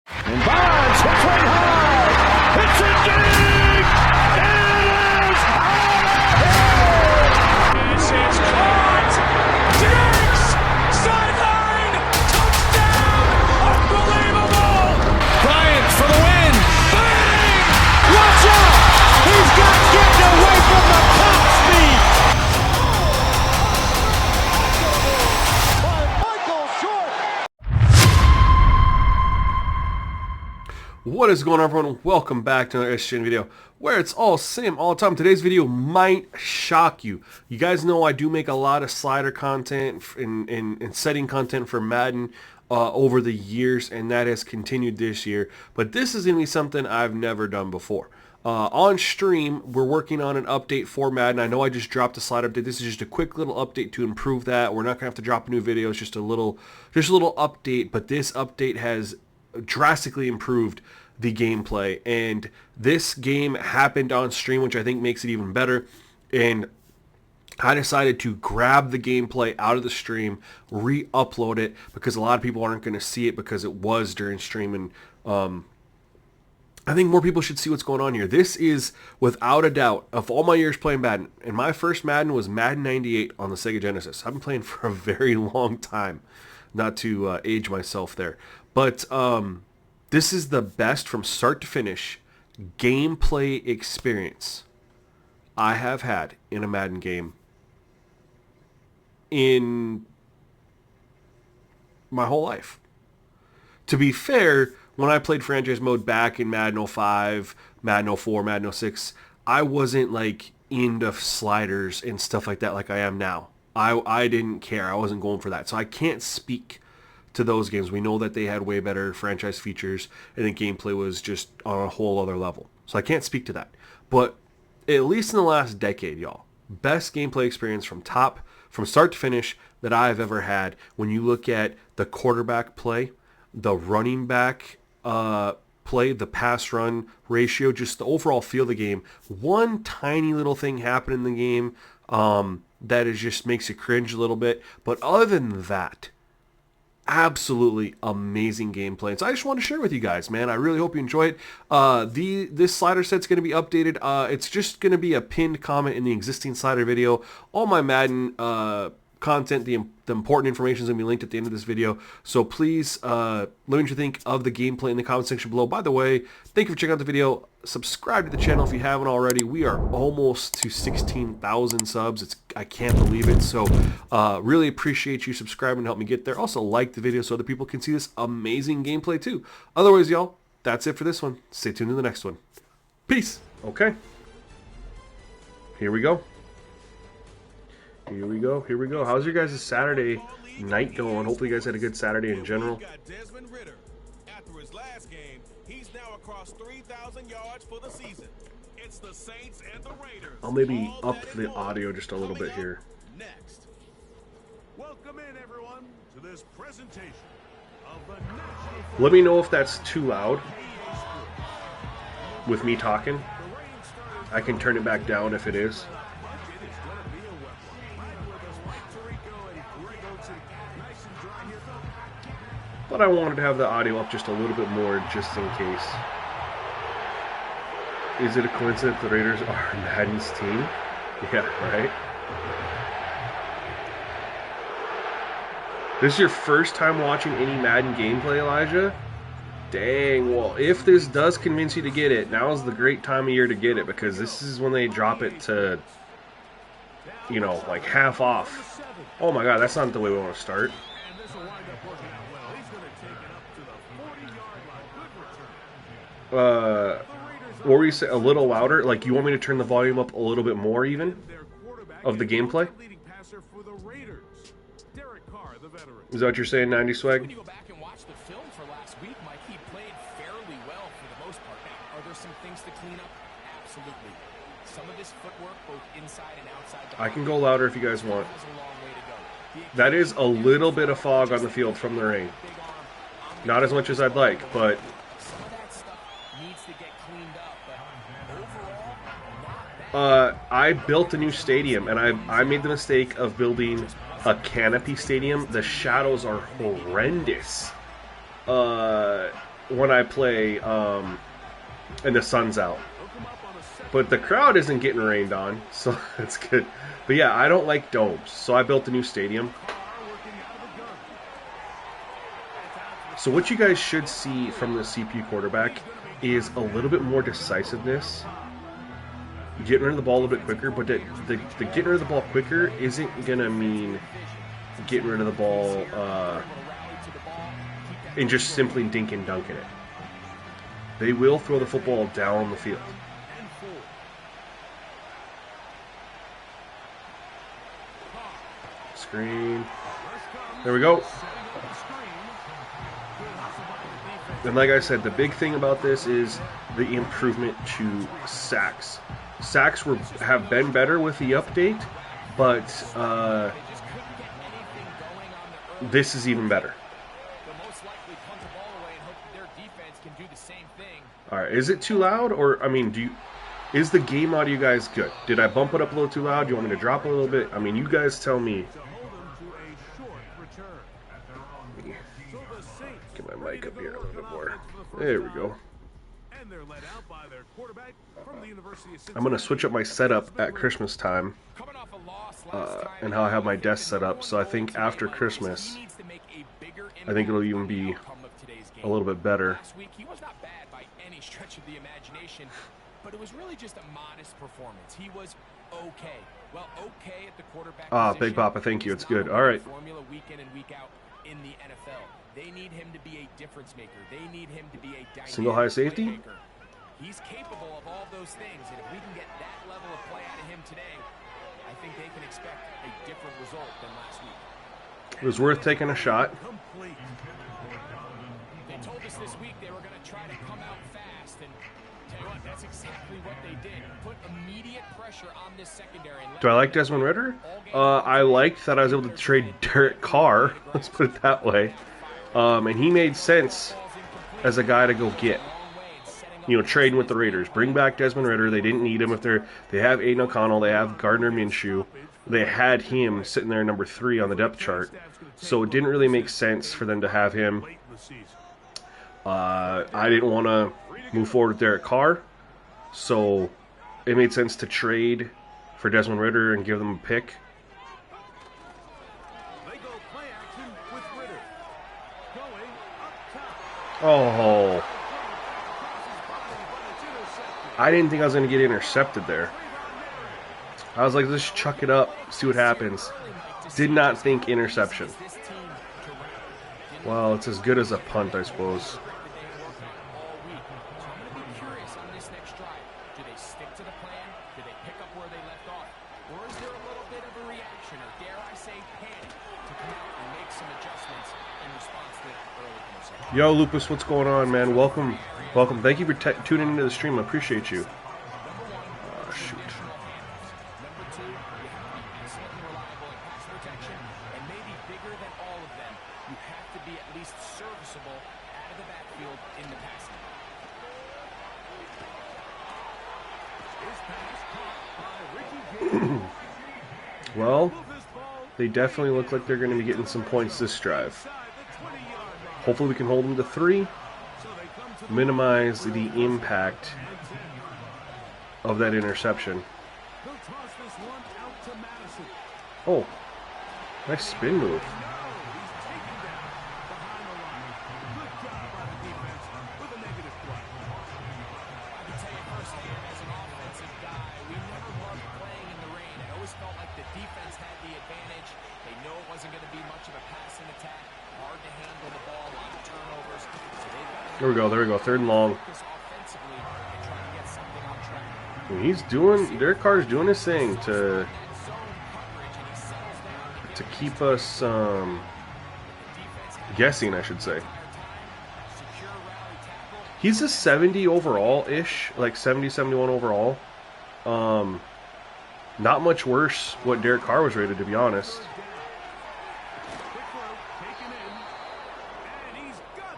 And Bonds hits right high. It's a dig. It is out of here. This is caught. Diggs. Sideline. Touchdown. Unbelievable. Bryant for the win. Bang. Watch out. He's got getting away from the top speed. What is going on, everyone? Welcome back to another SGN video where it's all Sim all the time. Today's video might shock you. You guys know I do make a lot of slider content and setting content for Madden over the years, and that has continued this year. But this is going to be something I've never done before. On stream, we're working on an update for Madden. I know I just dropped a slide update. This is just a quick little update to improve that. We're not going to have to drop a new video. It's just a little update, but this update has drastically improved the gameplay, and this game happened on stream, which I think makes it even better. And I decided to grab the gameplay out of the stream, re-upload it, because a lot of people aren't going to see it because it was during stream, and I think more people should see what's going on here. This is, without a doubt, of all my years playing Madden, and my first Madden was Madden 98 on the Sega Genesis. I've been playing for a very long time, not to age myself there. But this is the best from start to finish gameplay experience I have had in a Madden game in my whole life. To be fair, when I played franchise mode back in Madden 05, Madden 04, Madden 06, I wasn't like into sliders and stuff like that like I am now. I didn't care. I wasn't going for that. So I can't speak to those games. We know that they had way better franchise features, and the gameplay was just on a whole other level. So I can't speak to that. But at least in the last decade, y'all, best gameplay experience from start to finish that I've ever had. When you look at the quarterback play, the running back play, the pass run ratio, just the overall feel of the game. One tiny little thing happened in the game that is just makes you cringe a little bit. But other than that, absolutely amazing gameplay. And so I just want to share with you guys, man. I really hope you enjoy it. This slider set's going to be updated. It's just going to be a pinned comment in the existing slider video. All my Madden content, the important information is going to be linked at the end of this video. So please let me know what you think of the gameplay in the comment section below. By the way, thank you for checking out the video. Subscribe to the channel if you haven't already. We are almost to 16,000 subs. I can't believe it. So really appreciate you subscribing to help me get there. Also like the video so other people can see this amazing gameplay too. Otherwise, y'all, that's it for this one. Stay tuned to the next one. Peace. Okay. Here we go. Here we go. Here we go. How's your guys' Saturday night going? Hopefully you guys had a good Saturday in general. After his last game, he's now across 3,000 yards for the season. It's the Saints and the Raiders. I'll maybe up the audio just a little bit here. Next. Welcome in, everyone, to this presentation of the National. Let me know if that's too loud with me talking. I can turn it back down if it is. But I wanted to have the audio up just a little bit more just in case. Is it a coincidence the Raiders are Madden's team? Yeah, right? This is your first time watching any Madden gameplay, Elijah? Dang, well, if this does convince you to get it, now is the great time of year to get it, because this is when they drop it to, you know, like half off. Oh my god, that's not the way we want to start. What were you saying? A little louder? Like, you want me to turn the volume up a little bit more even? Of the gameplay? Is that what you're saying, 90 swag? When you go back and watch the film for last week, Mike, he played fairly well for the most part. Now, are there some things to clean up? Absolutely. Some of his footwork, both inside and outside the I can go louder if you guys want. That is a little bit of fog on the field from the rain. Not as much as I'd like, but I built a new stadium, and I made the mistake of building a canopy stadium. The shadows are horrendous. when I play and the sun's out. But the crowd isn't getting rained on, so that's good. But yeah, I don't like domes, so I built a new stadium. So what you guys should see from the CPU quarterback is a little bit more decisiveness, getting rid of the ball a little bit quicker, but the getting rid of the ball quicker isn't going to mean getting rid of the ball and just simply dink and dunking it. They will throw the football down the field. Screen. There we go. And like I said, the big thing about this is the improvement to sacks. Sacks have been better with the update, but this is even better. All right, is it too loud, or I mean, is the game audio, guys, good? Did I bump it up a little too loud? Do you want me to drop it a little bit? I mean, you guys tell me. Get my mic up here a little bit more. There we go. I'm going to switch up my setup at Christmas time and how I have my desk set up. So I think after Christmas, I think it'll even be a little bit better. He was not bad by any stretch of the imagination, but it was really just a modest performance. He was okay. Well, okay at the quarterback position. Big Papa, thank you. It's good. All right. Formula week in and week out in the NFL. They need him to be a difference maker. They need him to be a dynamic single high safety. Maker. He's capable of all those things, and if we can get that level of play out of him today, I think they can expect a different result than last week. It was worth taking a shot. They told us this week they were going to try to come out fast, and tell you what, that's exactly what they did. Put immediate pressure on this secondary. Do I like Desmond Ridder? I liked that I was able to trade Derek Carr. Let's put it that way. And he made sense as a guy to go get. You know, trading with the Raiders. Bring back Desmond Ridder. They didn't need him. They have Aiden O'Connell. They have Gardner Minshew. They had him sitting there number 3 on the depth chart. So it didn't really make sense for them to have him. I didn't want to move forward with Derek Carr. So it made sense to trade for Desmond Ridder and give them a pick. Oh. I didn't think I was going to get intercepted there. I was like, let's chuck it up, see what happens. Did not think interception. Well, it's as good as a punt, I suppose. Yo, Lupus, what's going on, man? Welcome. Welcome. Thank you for tuning into the stream. I appreciate you. Shoot. Well, they definitely look like they're going to be getting some points this drive. Hopefully we can hold them to 3. Minimize the impact of that interception. Oh, nice spin move. There we go, there we go. 3rd and long. And he's doing, Derek Carr's doing his thing to keep us guessing, I should say. He's a 70 overall-ish, like 70, 71 overall. Not much worse what Derek Carr was rated, to be honest.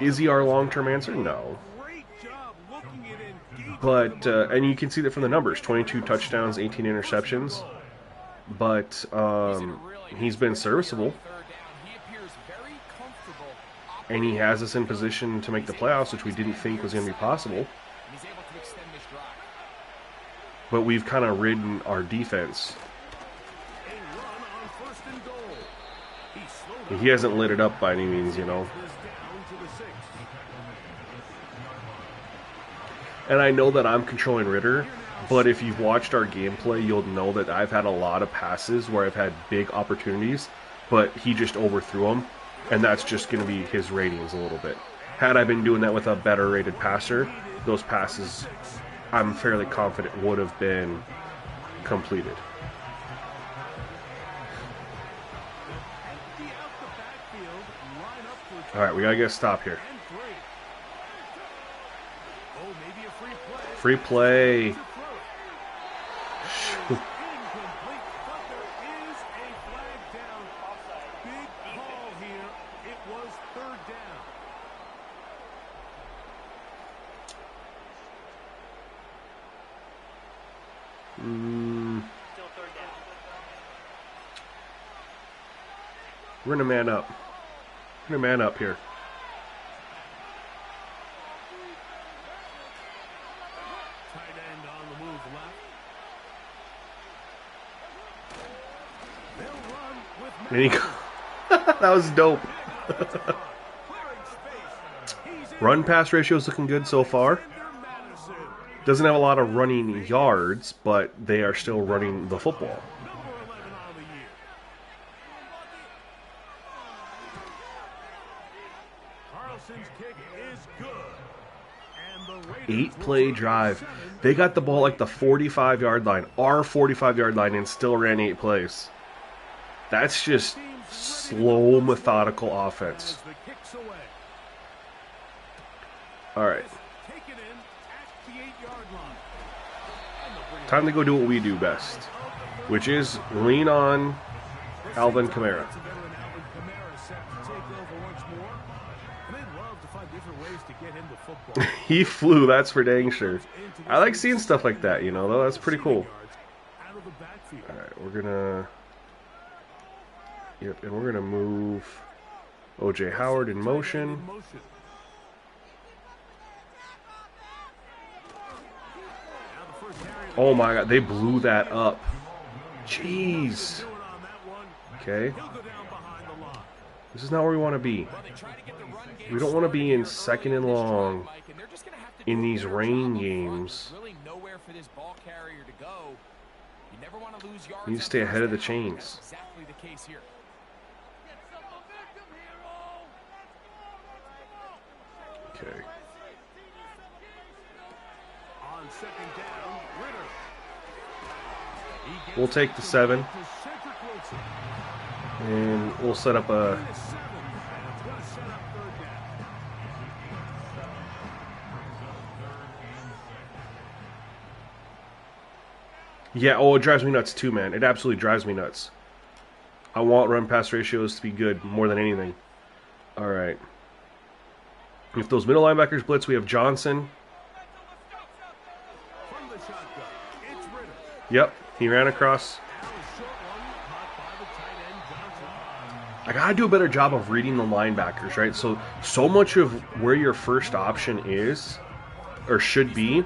Is he our long-term answer? No. But, and you can see that from the numbers, 22 touchdowns, 18 interceptions. But he's been serviceable. and he has us in position to make the playoffs, which we didn't think was going to be possible. And he's able to extend this drive. But we've kind of ridden our defense. A run on 1st and goal. He slowed He hasn't lit it up by any means, you know. this down to the 6. And I know that I'm controlling Ritter, but if you've watched our gameplay, you'll know that I've had a lot of passes where I've had big opportunities, but he just overthrew them, and that's just going to be his ratings a little bit. Had I been doing that with a better rated passer, those passes, I'm fairly confident, would have been completed. Empty out the backfield. Line up for All right, we got to get a stop here. and 3. Oh, maybe a free play. Free play. To throw it. Incomplete, but there is a flag down. Big call here. It was 3rd down. We're going to man up. We're going to man up here. Tight end on the move left. They'll run with And he that was dope. clearing space. He's in Run pass ratio is looking good so far. under Madison. Doesn't have a lot of running yards, but they are still running the football. Number 11 on the year. Carlson's kick is good. And the Raiders 8-play drive. They got the ball like the 45-yard line, our 45-yard line, and still ran 8 plays. That's just slow, methodical offense. as the kick's away. All right, Taken in at the 8-yard line. And they'll bring it time to go do what we do best, which is lean on Alvin Kamara. to veteran Alvin Kamara set to take over once more. And they'd love to find different ways to get him the football. He flew, that's for dang sure. I like seeing stuff like that, you know, though. That's pretty cool. Out of the backfield. All right, we're gonna. Yep, and we're gonna move O.J. Howard in motion. In motion. Now the first carry of the Oh my God, they blew that up. Jeez. doing on that one. Okay, He'll go down behind the line. this is not where we want to be. Well, they try to get the run game We don't want to be in started second and early in this long drive, Mike, and they're just gonna have to in do a these better rain job up front. games. There's really nowhere for this ball carrier to go. You never want to lose yards. You need to on stay first ahead of the down. chains. That's exactly the case here. Okay. On 2nd down, Ritter. He gets We'll take the 7, to Cedric Wilson. and we'll set up a. Minus 7. And it's going to set up 3rd down. Yeah, oh, it drives me nuts too, man. It absolutely drives me nuts. I want run-pass ratios to be good more than anything. All right. If those middle linebackers blitz, we have Johnson. From the shotgun, it's Ritter. Yep, he ran across. Now a short one caught by the tight end, Johnson. I gotta do a better job of reading the linebackers, right? So much of where your first option is, or should be,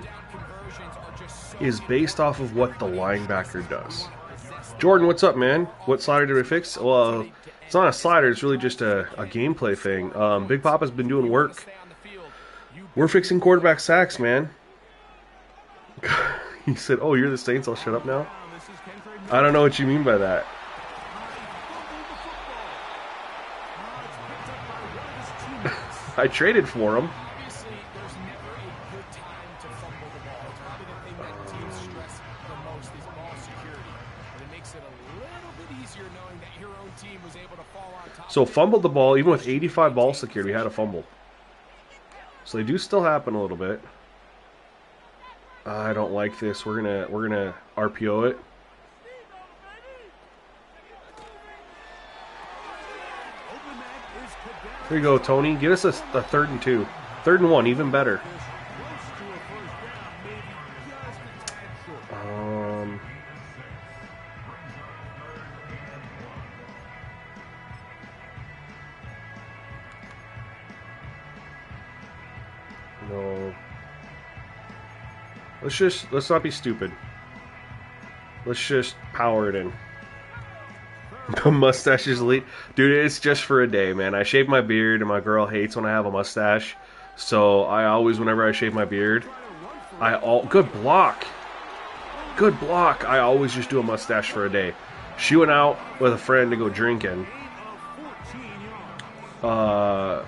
is based off of what the linebacker does. Jordan, what's up, man? What slider did we fix? Well, it's not a slider. It's really just a gameplay thing. Big Papa's been doing work. We're fixing quarterback sacks, man. He said, "Oh, you're the Saints. I'll shut up now." This is Kendrick. I don't know what you mean by that. I traded for him. Obviously, there's never a good time to fumble the ball. It's probably the thing that teams stress the most is ball security. But it makes it a little bit easier knowing that your own team was able to fall on top. So fumbled the ball, even with 85 ball secured, we had a fumble. So they do still happen a little bit. I don't like this. We're gonna RPO it. Here you go, Tony. Get us a 3rd and 2. 3rd and 1, even better. No. Let's not be stupid. Let's just power it in. The mustache is elite. Dude, it's just for a day, man. I shave my beard, and my girl hates when I have a mustache. So I always, whenever I shave my beard, good block. Good block. I always just do a mustache for a day. She went out with a friend to go drinking. So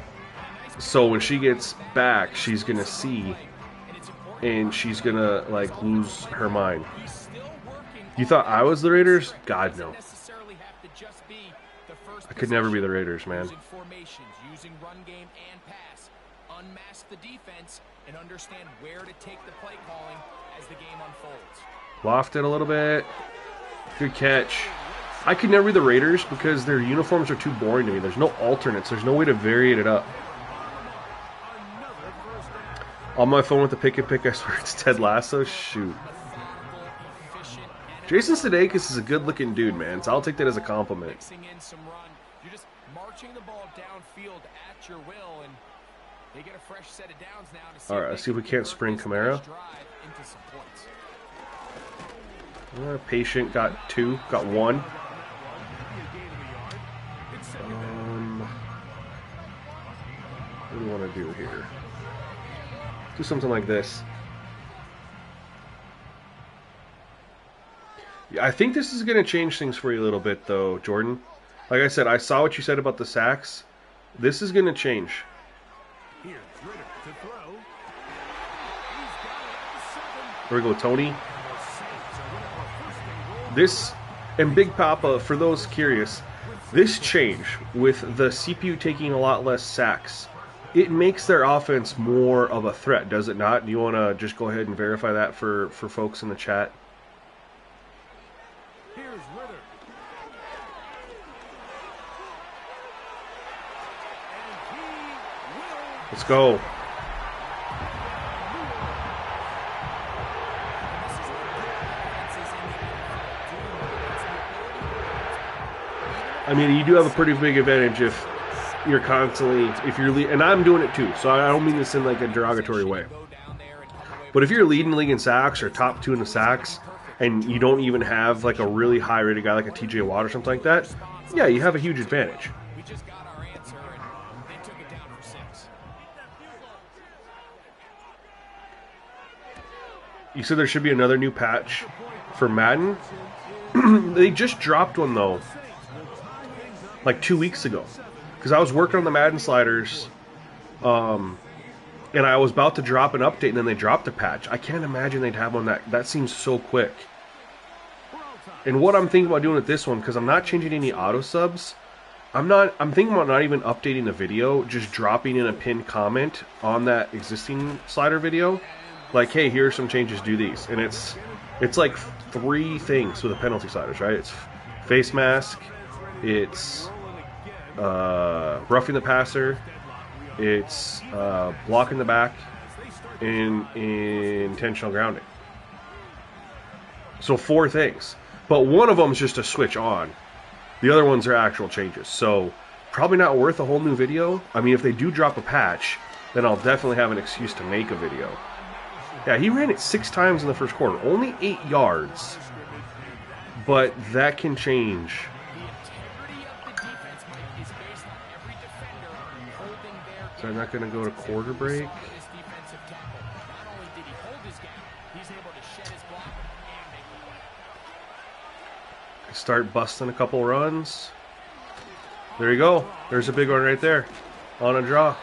when she gets back, she's gonna see, and she's gonna like lose her mind. You thought I was the Raiders? God no. I could never be the Raiders, man. Using run game and pass, unmask the defense, and understand where to take the play calling as the game unfolds. Lofted a little bit. Good catch. I could never be the Raiders because their uniforms are too boring to me. There's no alternates. There's no way to vary it up. On my phone with the pick and pick, I swear it's Ted Lasso. Shoot. Jason Sudeikis is a good-looking dude, man, so I'll take that as a compliment. You're just marching the ball downfield at your will, and they get a fresh set of downs now to see. All right, let's see if we can't spring Kamara. Patient got 2, got 1. What do we want to do here? Do something like this. Yeah, I think this is going to change things for you a little bit, though, Jordan. Like I said, I saw what you said about the sacks. This is going to change. Here we go, Tony. This, and Big Papa, for those curious, this change with the CPU taking a lot less sacks, it makes their offense more of a threat, does it not? Do you want to just go ahead and verify that for folks in the chat? Let's go. I mean, you do have a pretty big advantage if you're constantly, and I'm doing it too, so I don't mean this in like a derogatory way. But if you're leading the league in sacks or top 2 in the sacks, and you don't even have like a really high rated guy like a TJ Watt or something like that, yeah, you have a huge advantage. You said there should be another new patch for Madden. They just dropped one though, like 2 weeks ago, because I was working on the Madden sliders, and I was about to drop an update, and then they dropped a patch. I can't imagine they'd have one that seems so quick. And what I'm thinking about doing with this one, because I'm not changing any auto subs, I'm thinking about not even updating the video, just dropping in a pinned comment on that existing slider video. Like, hey, here are some changes, do these. And it's like 3 things with the penalty sliders, right? It's face mask, it's roughing the passer, it's blocking the back, and intentional grounding. So 4 things. But one of them is just a switch on. The other ones are actual changes. So probably not worth a whole new video. I mean, if they do drop a patch, then I'll definitely have an excuse to make a video. Yeah, he ran it 6 times in the first quarter. Only 8 yards. But that can change. So I'm not going to go to quarter break. Start busting a couple runs. There you go. There's a big one right there. On a draw.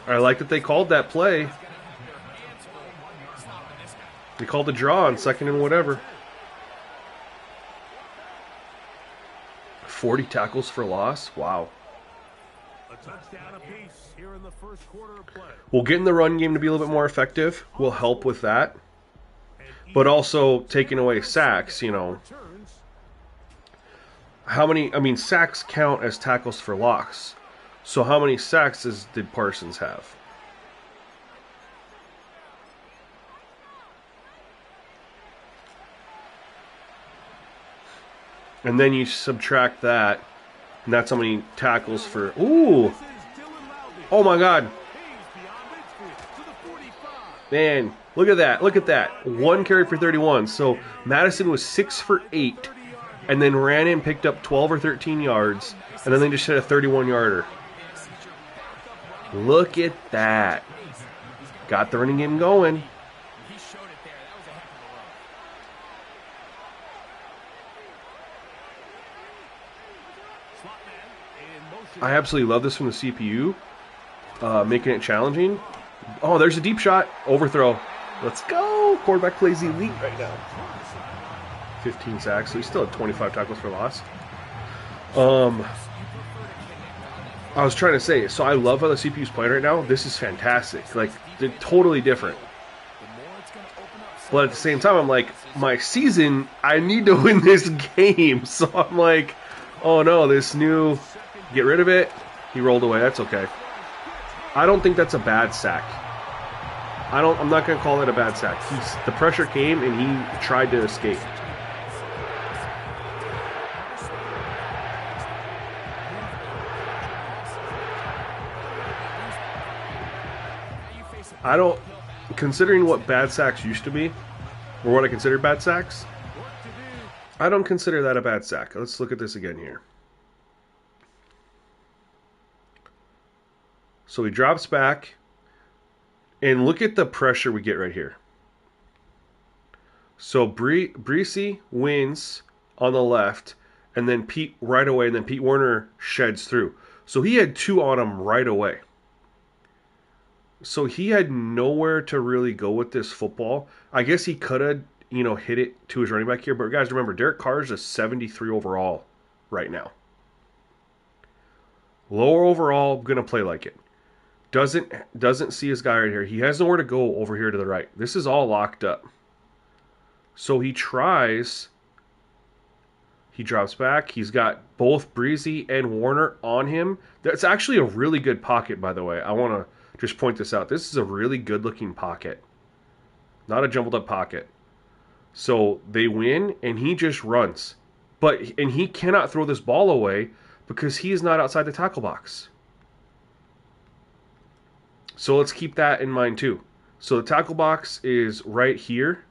I like that they called that play. They called the draw on 2nd and whatever. 40 tackles for loss. Wow. A touchdown apiece here in the first quarter of play. Well, getting the run game to be a little bit more effective will help with that. But also taking away sacks, you know. How many, I mean, sacks count as tackles for loss. So how many sacks did Parsons have? And then you subtract that, and that's how many tackles for... Ooh! Oh my God! Man, look at that. Look at that. 1 carry for 31. So Madison was 6 for 8, and then ran in, picked up 12 or 13 yards, and then they just hit a 31-yarder. Look at that. Got the running game going. I absolutely love this from the CPU, making it challenging. Oh, there's a deep shot. Overthrow. Let's go. Quarterback plays elite right now. 15 sacks, so he still had 25 tackles for loss. I was trying to say, so I love how the CPU's playing right now. This is fantastic. Like, they're totally different. But at the same time, I'm like, my season, I need to win this game. So I'm like, oh no, this new... Get rid of it. He rolled away. That's okay. I don't think that's a bad sack. I'm not going to call it a bad sack. The pressure came and he tried to escape. I don't, considering what bad sacks used to be, or what I consider bad sacks, I don't consider that a bad sack. Let's look at this again here. So he drops back, and look at the pressure we get right here. So Breesy wins on the left, and then Pete right away, and then Pete Werner sheds through. So he had 2 on him right away. So he had nowhere to really go with this football. I guess he could have, hit it to his running back here. But guys, remember, Derek Carr is a 73 overall right now. Lower overall, going to play like it. Doesn't see his guy right here. He has nowhere to go over here to the right. This is all locked up. So he tries. He drops back. He's got both Breezy and Warner on him. That's actually a really good pocket, by the way. I want to just point this out. This is a really good-looking pocket. Not a jumbled-up pocket. So they win, and he just runs. And he cannot throw this ball away because he is not outside the tackle box. So let's keep that in mind too. So the tackle box is right here,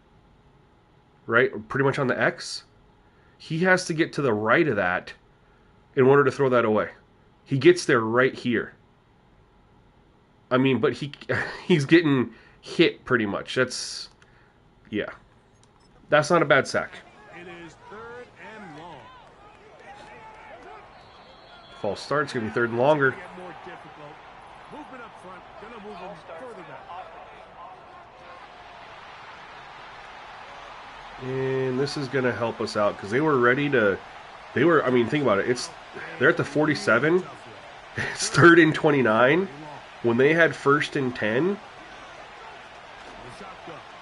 right? Pretty much on the X. He has to get to the right of that in order to throw that away. He gets there right here. I mean, but he's getting hit pretty much. That's not a bad sack. It is 3rd and long. False start. It's going to be 3rd and longer. Get more difficult. Movement up front. Gonna move them further back. And this is going to help us out because they were ready to... I mean, think about it. They're at the 47. It's 3rd and 29. When they had 1st and 10,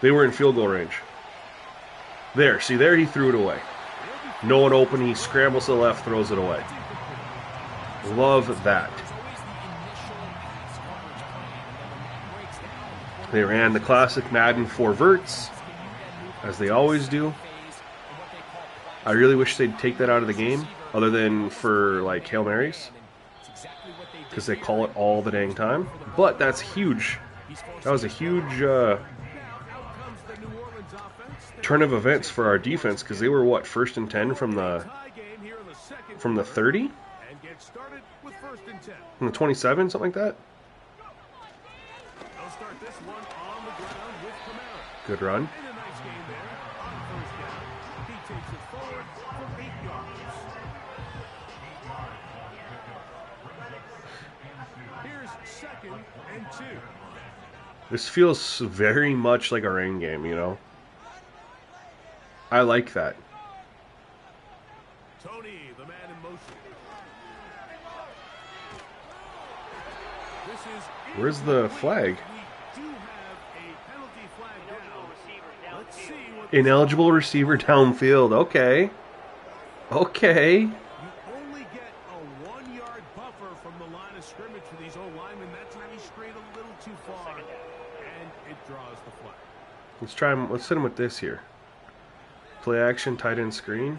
they were in field goal range. There, see there he threw it away. No one open, he scrambles to the left, throws it away. Love that. They ran the classic Madden 4 verts, as they always do. I really wish they'd take that out of the game, other than for like Hail Marys, because they call it all the dang time. But that's huge. That was a huge turn of events for our defense, because they were what, 1st and 10 from the 30, from the 27, something like that. Good run. This feels very much like a rain game, I like that. Tony, the man in motion. This is Where's the flag? we do have a penalty flag down. Let's see what Ineligible receiver downfield. Okay. you only get a 1-yard buffer from the line of scrimmage for these old linemen. That's maybe straight a little too far, and it draws the flag. Let's hit him with this here. Play action, tight end screen.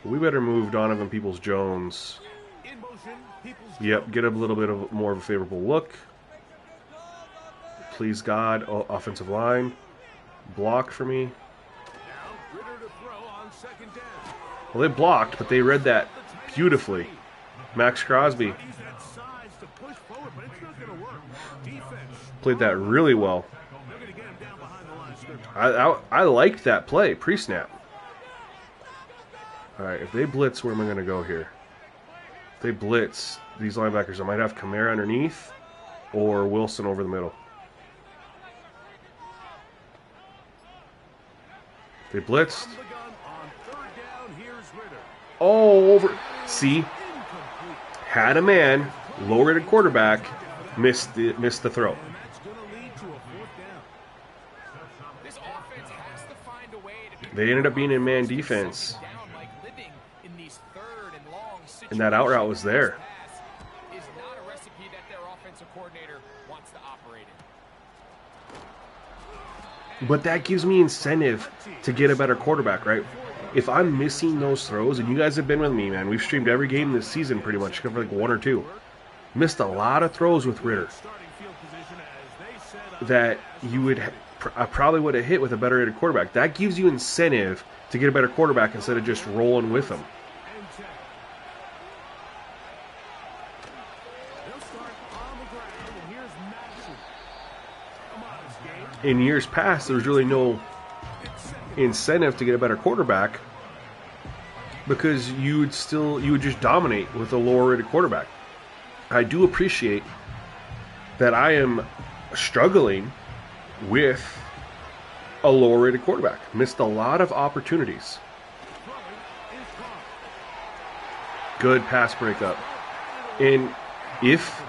We better move Donovan Peoples-Jones. In motion, Yep, get a little bit of more of a favorable look. Please God, offensive line. Block for me. Now, Ritter to throw on second down. Well, they blocked, but they read that beautifully. Max Crosby Use that size to push forward, but it's not going to work. Defense. played that really well. They're going to get him down behind the line of scrimmage. I liked that play, pre-snap. All right, if they blitz, where am I going to go here? If they blitz, these linebackers, I might have Kamara underneath or Wilson over the middle. They blitzed. From the gun on third down, here's Ritter. Oh, over. See, had a man, low-rated quarterback, missed the throw. And that's going to lead to a fourth down. This offense has to find a way to be They ended up being in man defense, down, like living in these third and long and that out route was there. situations is not a recipe that their offensive coordinator wants to operate in. But that gives me incentive to get a better quarterback, right? If I'm missing those throws, and you guys have been with me, man, we've streamed every game this season pretty much, except for like one or two. Missed a lot of throws with Ritter Starting field position as they set up. that you would I probably would have hit with a better rated quarterback. That gives you incentive to get a better quarterback instead of just rolling with them. And 10. They'll start on the ground, and here's Madison. A modest game. In years past, there was really no incentive to get a better quarterback because you would just dominate with a lower rated quarterback. I do appreciate that I am struggling with a lower rated quarterback. Missed a lot of opportunities. Throwing is caught. Good pass breakup. And if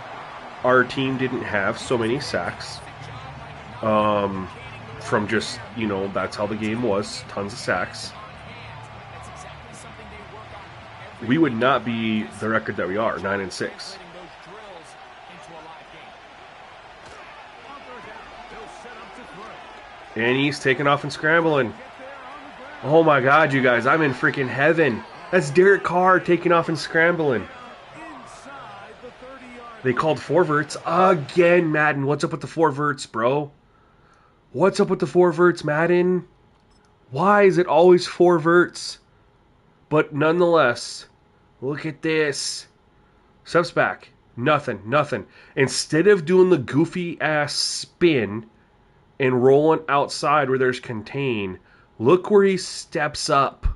our team didn't have so many sacks, from just, that's how the game was, tons of sacks, we would not be the record that we are, 9-6. On third down, they'll set up to throw. And he's taking off and scrambling. Oh my God, you guys, I'm in freaking heaven. That's Derek Carr taking off and scrambling. Inside the 30-yard They called four verts again, Madden. What's up with the four verts, bro? What's up with the four verts, Madden? Why is it always four verts? But nonetheless, look at this. Steps back. Nothing. Instead of doing the goofy ass spin and rolling outside where there's contain, look where he steps up.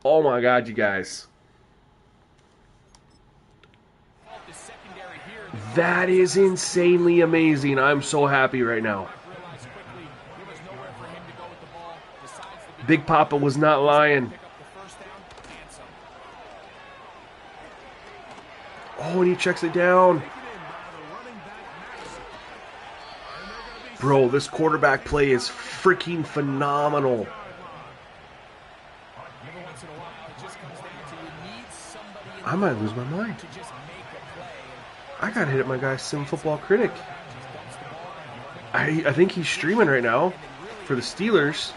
Oh my God, you guys. That is insanely amazing. I'm so happy right now. Big Papa was not lying. Oh, and he checks it down. Bro, this quarterback play is freaking phenomenal. I might lose my mind. I got hit at my guy Sim Football Critic. I think he's streaming right now for the Steelers.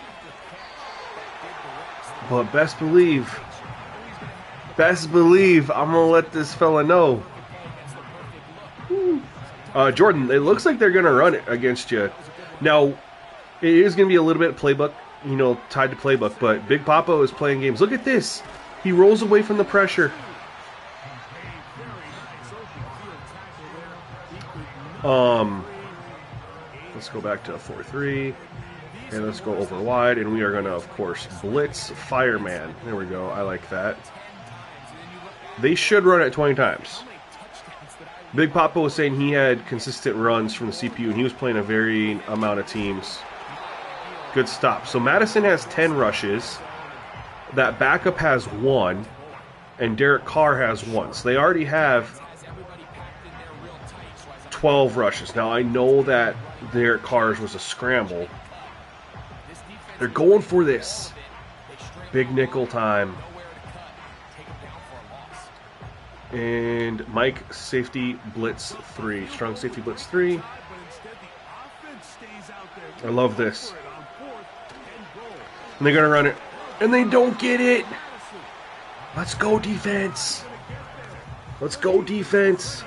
But best believe, I'm going to let this fella know. Jordan, it looks like they're going to run it against you. Now, it is going to be a little bit playbook, tied to playbook, but Big Papa is playing games. Look at this. He rolls away from the pressure. Let's go back to a 4-3. And let's go over wide, and we are going to, of course, blitz fireman. There we go. I like that. They should run it 20 times. Big Papa was saying he had consistent runs from the CPU, and he was playing a varying amount of teams. Good stop. So Madison has 10 rushes. That backup has 1, and Derek Carr has 1. So they already have 12 rushes. Now, I know that Derek Carr's was a scramble. They're going for this. Big nickel time. And Mike safety blitz 3. Strong safety blitz 3. I love this. And they're going to run it. And they don't get it. Let's go, defense. Let's go, defense.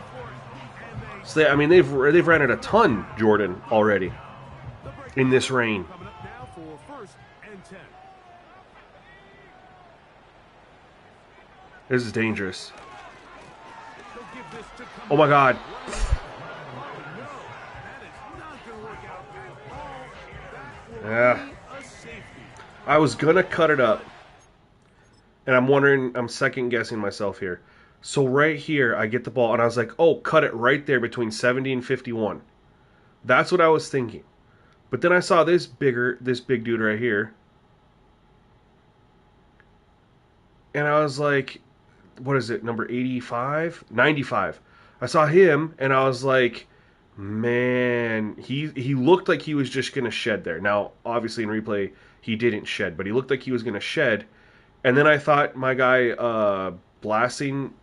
So I mean, they've ran it a ton, Jordan, already in this rain. Coming up now for 1st and 10. This is dangerous. They'll give this to Oh my God. no, that is not going to work out at all. That will Yeah. be a safety. I was gonna cut it up, and I'm second guessing myself here. So right here, I get the ball, and I was like, oh, cut it right there between 70 and 51. That's what I was thinking. But then I saw this big dude right here, and I was like, what is it, number 85? 95. I saw him, and I was like, man, he looked like he was just going to shed there. Now, obviously in replay, he didn't shed, but he looked like he was going to shed. And then I thought my guy, Blasting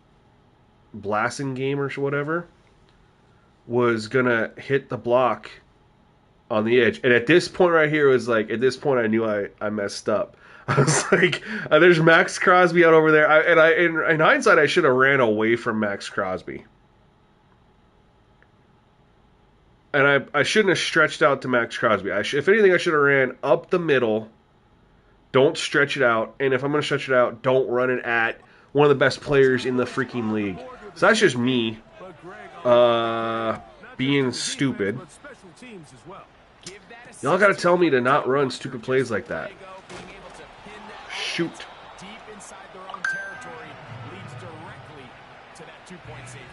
Game or whatever, was going to hit the block on the edge. And at this point right here, it was like, at this point I knew I messed up. I was like, there's Max Crosby out over there. In hindsight, I should have ran away from Max Crosby. And I shouldn't have stretched out to Max Crosby. If anything, I should have ran up the middle. Don't stretch it out. And if I'm going to stretch it out, don't run it at one of the best players in the freaking league. So that's just me being stupid. Y'all got to tell me to not run stupid plays like that. Shoot. Deep inside their own territory leads directly to that two-point safety.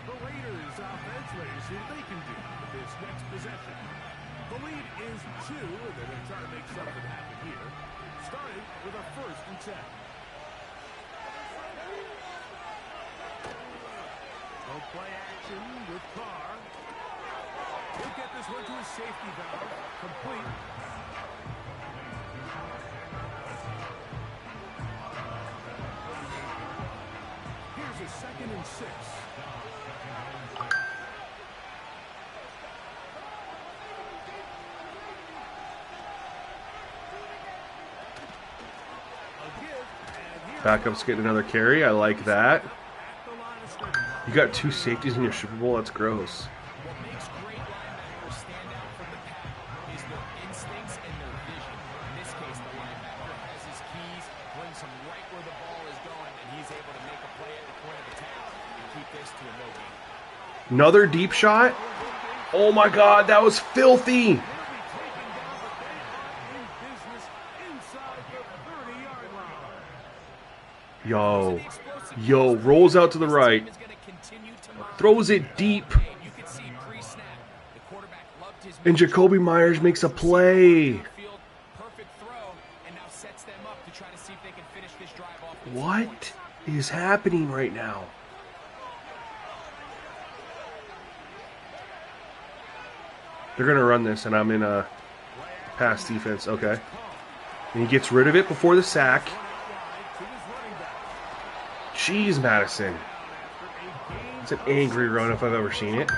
The Raiders offense, let's see what they can do with this next possession. The lead is 2, and they're going to try to make something happen here. Starting with a 1st and 10. No play action with Carr. He'll get this one to his safety valve. Complete. Here's a 2nd and 6. Backup's getting another carry. I like that. You got 2 safeties in your Super Bowl? That's gross. What makes great linebackers stand out from the pack is their instincts and their vision. In this case, the linebacker has his keys, brings him right where the ball is going, and he's able to make a play at the point of attack and keep this to a no gain. Another deep shot? Oh my God, that was filthy. Yo, rolls out to the right, throws it deep, and Jacoby Myers makes a play. What is happening right now? They're going to run this, and I'm in a pass defense. Okay. And he gets rid of it before the sack. Jeez, Madison. It's an angry run if I've ever seen it.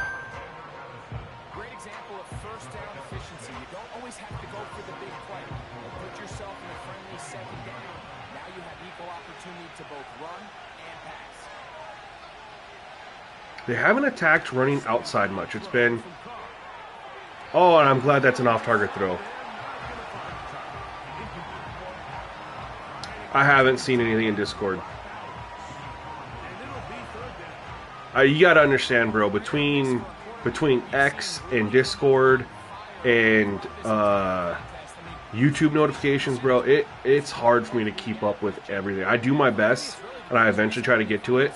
Great example of first down efficiency. You don't always have to go for the big play. Put yourself in a friendly 2nd down. Now you have equal opportunity to both run and pass. They haven't attacked running outside much. It's been... Oh, and I'm glad that's an off-target throw. I haven't seen anything in Discord. You gotta understand, bro. Between X and Discord and YouTube notifications, bro, it's hard for me to keep up with everything. I do my best, and I eventually try to get to it.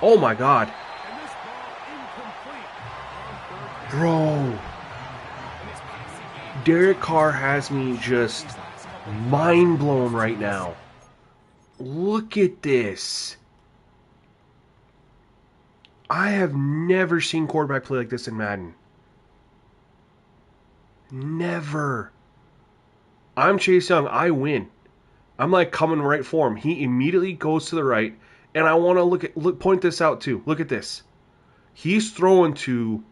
Oh my God, bro! Derek Carr has me just mind blown right now. Look at this. I have never seen quarterback play like this in Madden. Never. I'm Chase Young. I win. I'm like coming right for him. He immediately goes to the right, and I want to point this out too. Look at this. He's trying to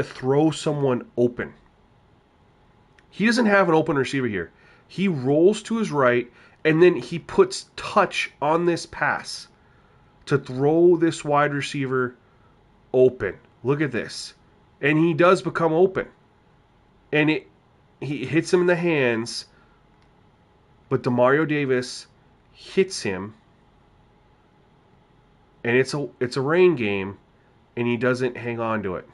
throw someone open. He doesn't have an open receiver here. He rolls to his right, and then he puts touch on this pass to throw this wide receiver open. Look at this. And he does become open. And he hits him in the hands, but Demario Davis hits him, and it's a rain game, and he doesn't hang on to it.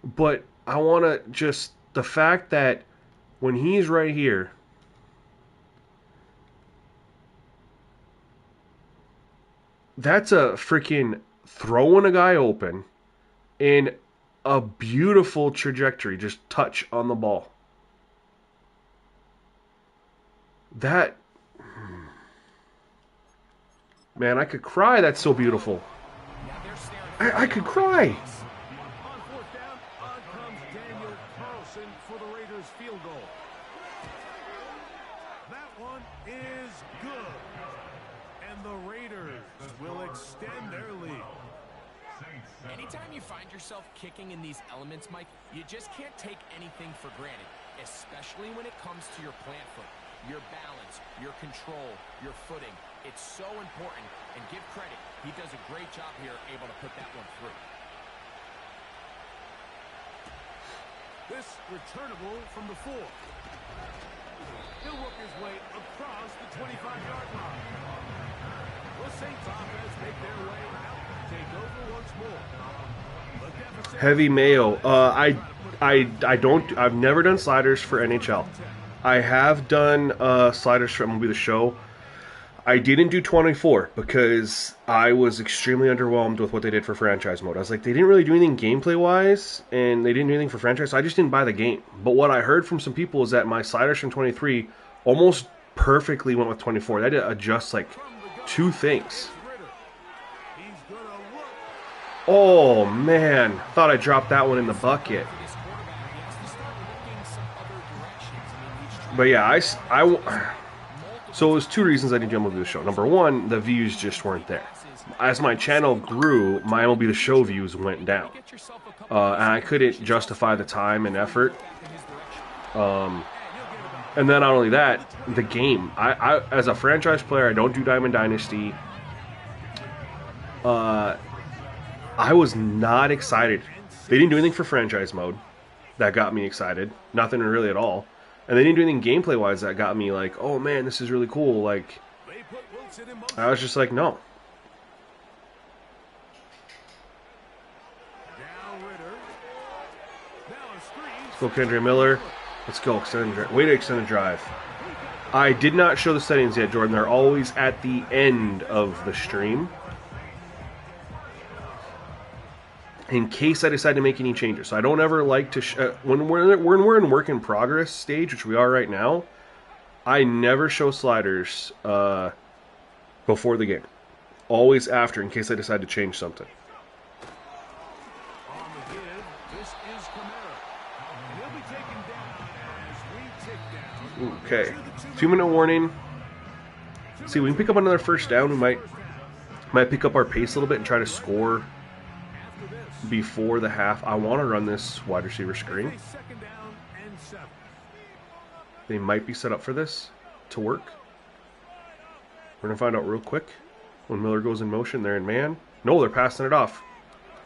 But I want to just, the fact that when he's right here, that's a freaking throwing a guy open and a beautiful trajectory, just touch on the ball. That, man, I could cry. That's so beautiful. I could cry. On fourth down, on comes Daniel Carlson for the Raiders field goal. That one is good. And the Raiders will extend their lead. Anytime you find yourself kicking in these elements, Mike, you just can't take anything for granted, especially when it comes to your plant foot, your balance, your control, your footing. It's so important, and give credit. He does a great job here, able to put that one through. This returnable from the 4. He'll work his way across the 25-yard line. The Saints offense make their way out, take over once more. The deficit. Heavy Mayo. I've never done sliders for NHL. I have done sliders for MLB The Show. I didn't do 24 because I was extremely underwhelmed with what they did for franchise mode. I was like, they didn't really do anything gameplay-wise, and they didn't do anything for franchise, so I just didn't buy the game. But what I heard from some people is that my sliders from 23 almost perfectly went with 24. They had to adjust like 2 things. Oh, man. Thought I dropped that one in the bucket. But yeah, so it was 2 reasons I didn't do MLB The Show. Number 1, the views just weren't there. As my channel grew, my MLB The Show views went down. And I couldn't justify the time and effort. And then not only that, the game. I as a franchise player, I don't do Diamond Dynasty. I was not excited. They didn't do anything for franchise mode that got me excited. Nothing really at all. And they didn't do anything gameplay-wise that got me like, oh man, this is really cool. Like, I was just like, no. Let's go, Kendra Miller. Let's go. Way to extend the drive. I did not show the settings yet, Jordan. They're always at the end of the stream, in case I decide to make any changes. So I don't ever like to, when we're in work in progress stage, which we are right now, I never show sliders before the game. Always after, in case I decide to change something. On the give, this is Kamara. And he'll be taken down as we tick down. Okay, 2-minute warning. See, we can pick up another first down. We might pick up our pace a little bit and try to score before the half. I want to run this wide receiver screen. Second down and 7. They might be set up for this to work. We're going to find out real quick. When Miller goes in motion, they're in man. No, they're passing it off.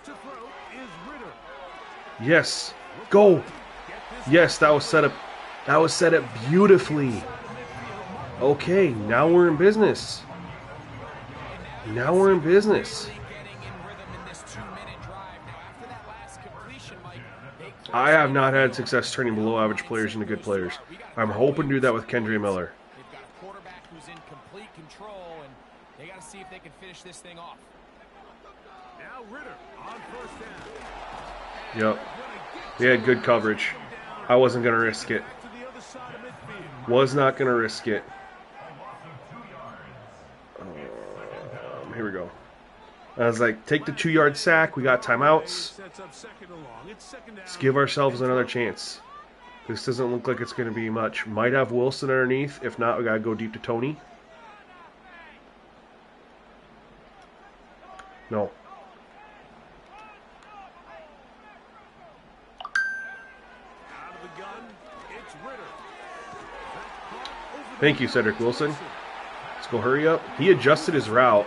To throw is Ritter. Yes. Go. Yes, that was set up. That was set up beautifully. Okay, now we're in business. Now we're in business. I have not had success turning below average players into good players. I'm hoping to do that with Kendra Miller. They've got a quarterback who's in complete control, and they got to see if they can finish this thing off. Now Ritter on first down. Yep. He had good coverage. I wasn't going to risk it. To the other side of midfield. Was not going to risk it. Here we go. I was like, take the 2-yard sack. We got timeouts. Sets up second and long. It's second down. Let's give ourselves another chance. This doesn't look like it's going to be much. Might have Wilson underneath. If not, we got to go deep to Tony. No. Out of the gun It's Ritter. Thank you, Cedric Wilson. Let's go hurry up. He adjusted his route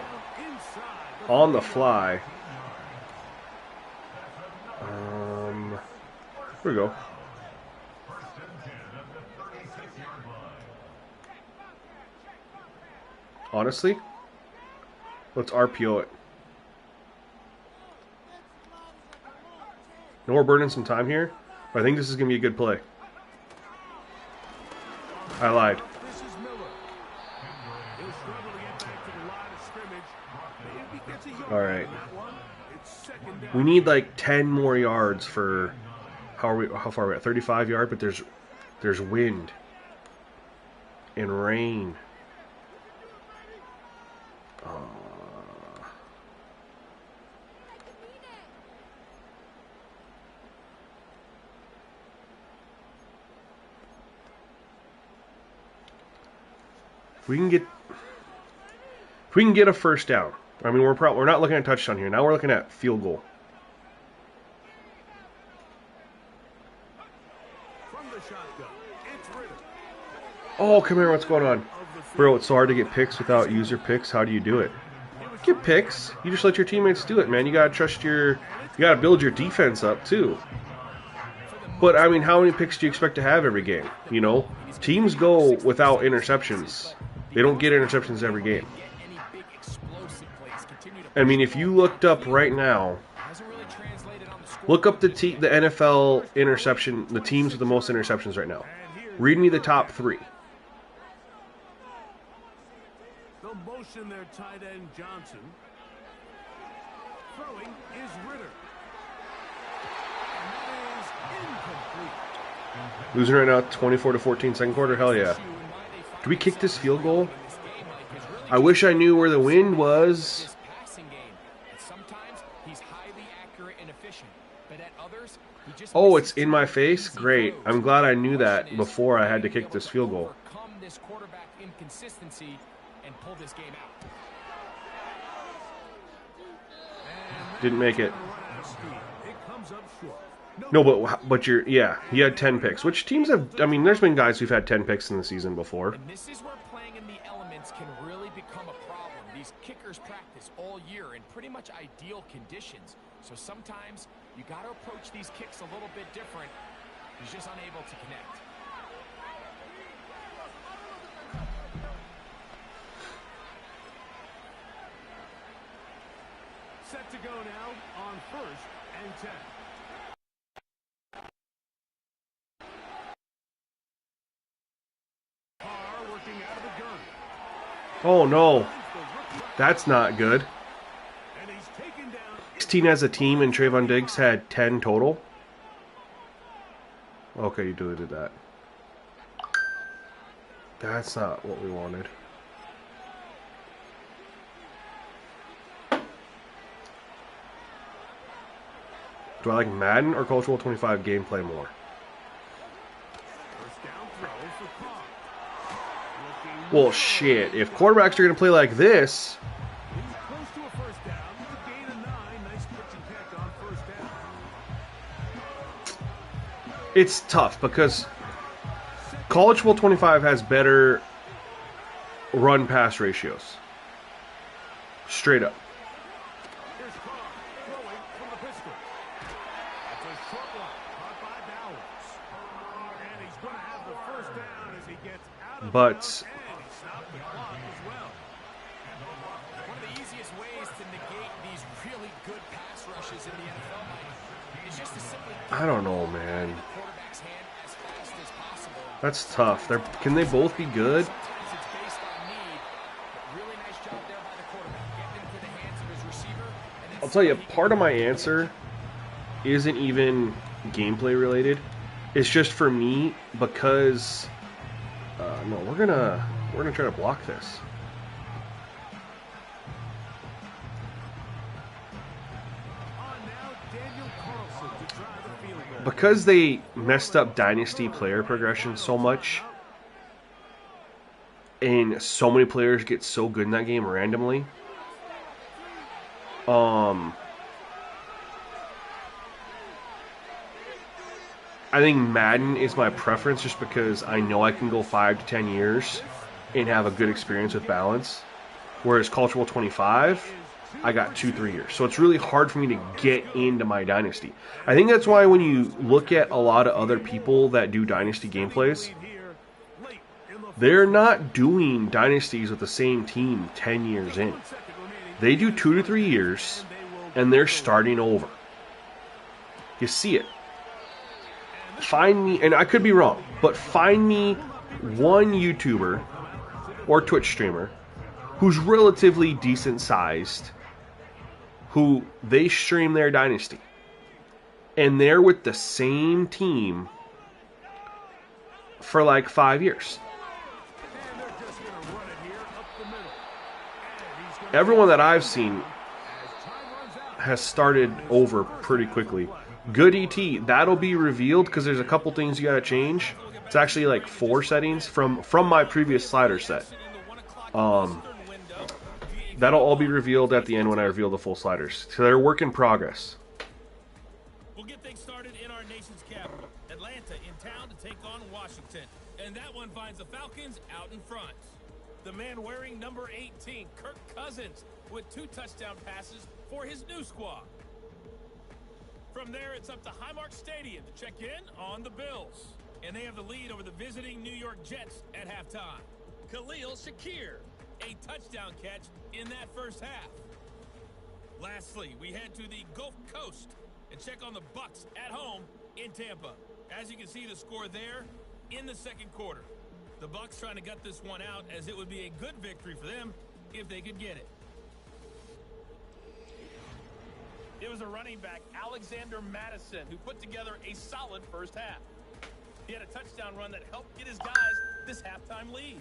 on the fly. Here we go. Honestly, let's RPO it. No, we're burning some time here, but I think this is going to be a good play. I lied. This is Miller. He'll struggle to get back to the line of scrimmage. If he gets a yard All right. on that one, it's second down. We need like 10 more yards for how far are we at? 35 yard, but there's wind and rain. If we can get a first down. I mean, we're not looking at touchdown here. Now we're looking at field goal. From the shotgun, it's Ritter. Oh, come here. What's going on? Bro, it's so hard to get picks without user picks. How do you do it? Get picks. You just let your teammates do it, man. You gotta you gotta build your defense up too. But I mean, how many picks do you expect to have every game? You know, teams go without interceptions. They don't get interceptions every game. I mean, if you looked up right now, look up the NFL interception, the teams with the most interceptions right now. Read me the top 3. The motion there, tight end Johnson. Throwing is Ritter. And that is incomplete. Losing right now, 24-14, second quarter. Hell yeah. Do we kick this field goal? I wish I knew where the wind was. Oh, it's in my face? Great. I'm glad I knew that before I had to kick this field goal. Didn't make it. No, but he had 10 picks. Which teams have, I mean, there's been guys who've had 10 picks in the season before. And this is where playing in the elements can really become a problem. These kickers practice all year in pretty much ideal conditions. So sometimes you got to approach these kicks a little bit different. He's just unable to connect. Set to go now on 1st and 10. Oh no, that's not good. 16 as a team and Trayvon Diggs had 10 total. Okay, you deleted that. That's not what we wanted. Do I like Madden or Cultural 25 gameplay more? Well, shit. If quarterbacks are going to play like this... It's tough because College Football 25 has better run-pass ratios. Straight up. But... One of the easiest ways to negate these really good pass rushes in the NFL is just to simply I don't know, man. quarterback's hand as fast as possible. That's tough. Can they both be good? Sometimes it's based on need, but really nice job there by the quarterback, getting into the hands of his receiver. And then I'll tell you, part of my answer isn't even gameplay related. It's just for me because no, we're gonna try to block this. Because they messed up Dynasty player progression so much, and so many players get so good in that game randomly, I think Madden is my preference just because I know I can go 5 to 10 years and have a good experience with balance. Whereas College Football 25, I got 2-3 years. So it's really hard for me to get into my Dynasty. I think that's why when you look at a lot of other people that do Dynasty gameplays, they're not doing Dynasties with the same team 10 years in. They do 2 to 3 years, and they're starting over. You see it. Find me, and I could be wrong, but find me one YouTuber or Twitch streamer who's relatively decent sized, who they stream their Dynasty, and they're with the same team for like 5 years. Everyone that I've seen has started over pretty quickly. Good ET, that'll be revealed because there's a couple things you gotta change. It's actually like 4 settings from my previous slider set. That'll all be revealed at the end when I reveal the full sliders. So they're work in progress. We'll get things started in our nation's capital, Atlanta, in town to take on Washington. And that one finds the Falcons out in front. The man wearing number 18, Kirk Cousins, with 2 touchdown passes for his new squad. From there, it's up to Highmark Stadium to check in on the Bills. And they have the lead over the visiting New York Jets at halftime. Khalil Shakir, a touchdown catch in that first half. Lastly, we head to the Gulf Coast and check on the Bucs at home in Tampa. As you can see, the score there in the second quarter. The Bucs trying to gut this one out, as it would be a good victory for them if they could get it. It was a running back, Alexander Madison, who put together a solid first half. He had a touchdown run that helped get his guys this halftime lead.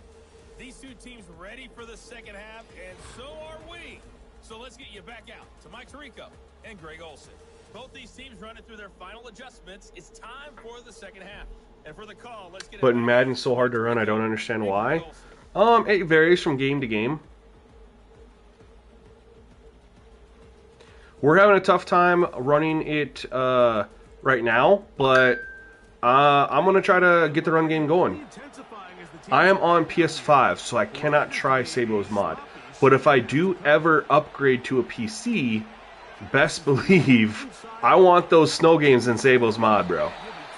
These 2 teams ready for the second half, and so are we. So let's get you back out to Mike Tirico and Greg Olson. Both these teams running through their final adjustments. It's time for the second half. And for the call, let's get it. But in Madden's so hard to run, I don't understand why. It varies from game to game. We're having a tough time running it right now, but I'm going to try to get the run game going. I am on PS5, so I cannot try Sabo's mod. But if I do ever upgrade to a PC, best believe I want those snow games in Sabo's mod, bro.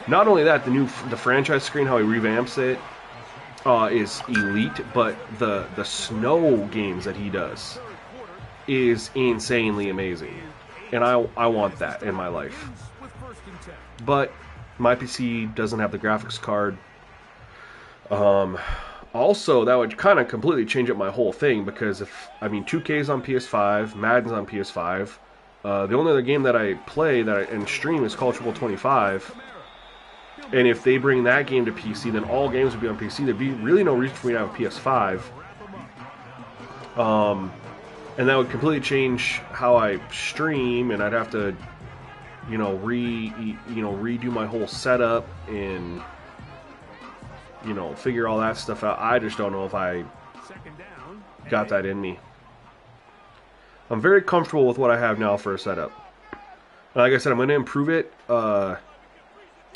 Not only that, the franchise screen, how he revamps it, is elite, but the snow games that he does is insanely amazing. And I want that in my life. But my PC doesn't have the graphics card. Also, that would kind of completely change up my whole thing, because 2K's on PS5, Madden's on PS5. The only other game that I play and stream is College Football 25. And if they bring that game to PC, then all games would be on PC. There'd be really no reason for me to have a PS5. And that would completely change how I stream, and I'd have to, redo my whole setup and, figure all that stuff out. I just don't know if I got that in me. I'm very comfortable with what I have now for a setup. Like I said, I'm going to improve it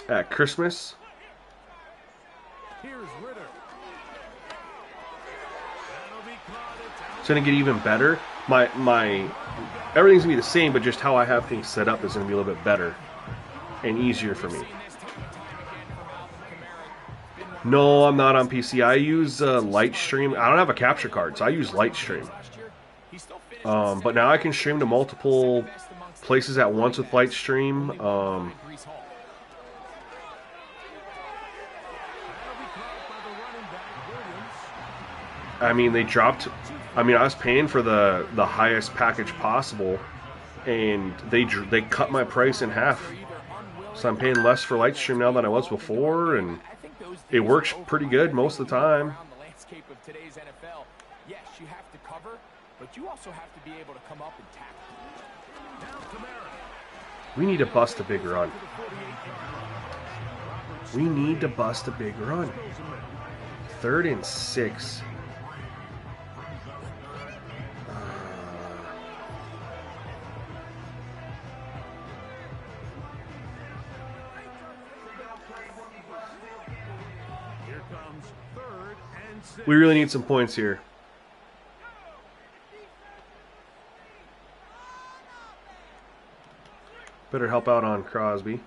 at Christmas. It's going to get even better. Everything's going to be the same, but just how I have things set up is going to be a little bit better and easier for me. No, I'm not on PC. I use Lightstream. I don't have a capture card, so I use Lightstream. But now I can stream to multiple places at once with Lightstream. They dropped. I was paying for the highest package possible, and they cut my price in half. So I'm paying less for Lightstream now than I was before, and it works pretty good most of the time. Yes, you have to cover, but you also have to be able to come up and tackle. We need to bust a big run. We need to bust a big run. 3rd and 6. becomes 3rd and 6. We really need some points here. Better help out on Crosby.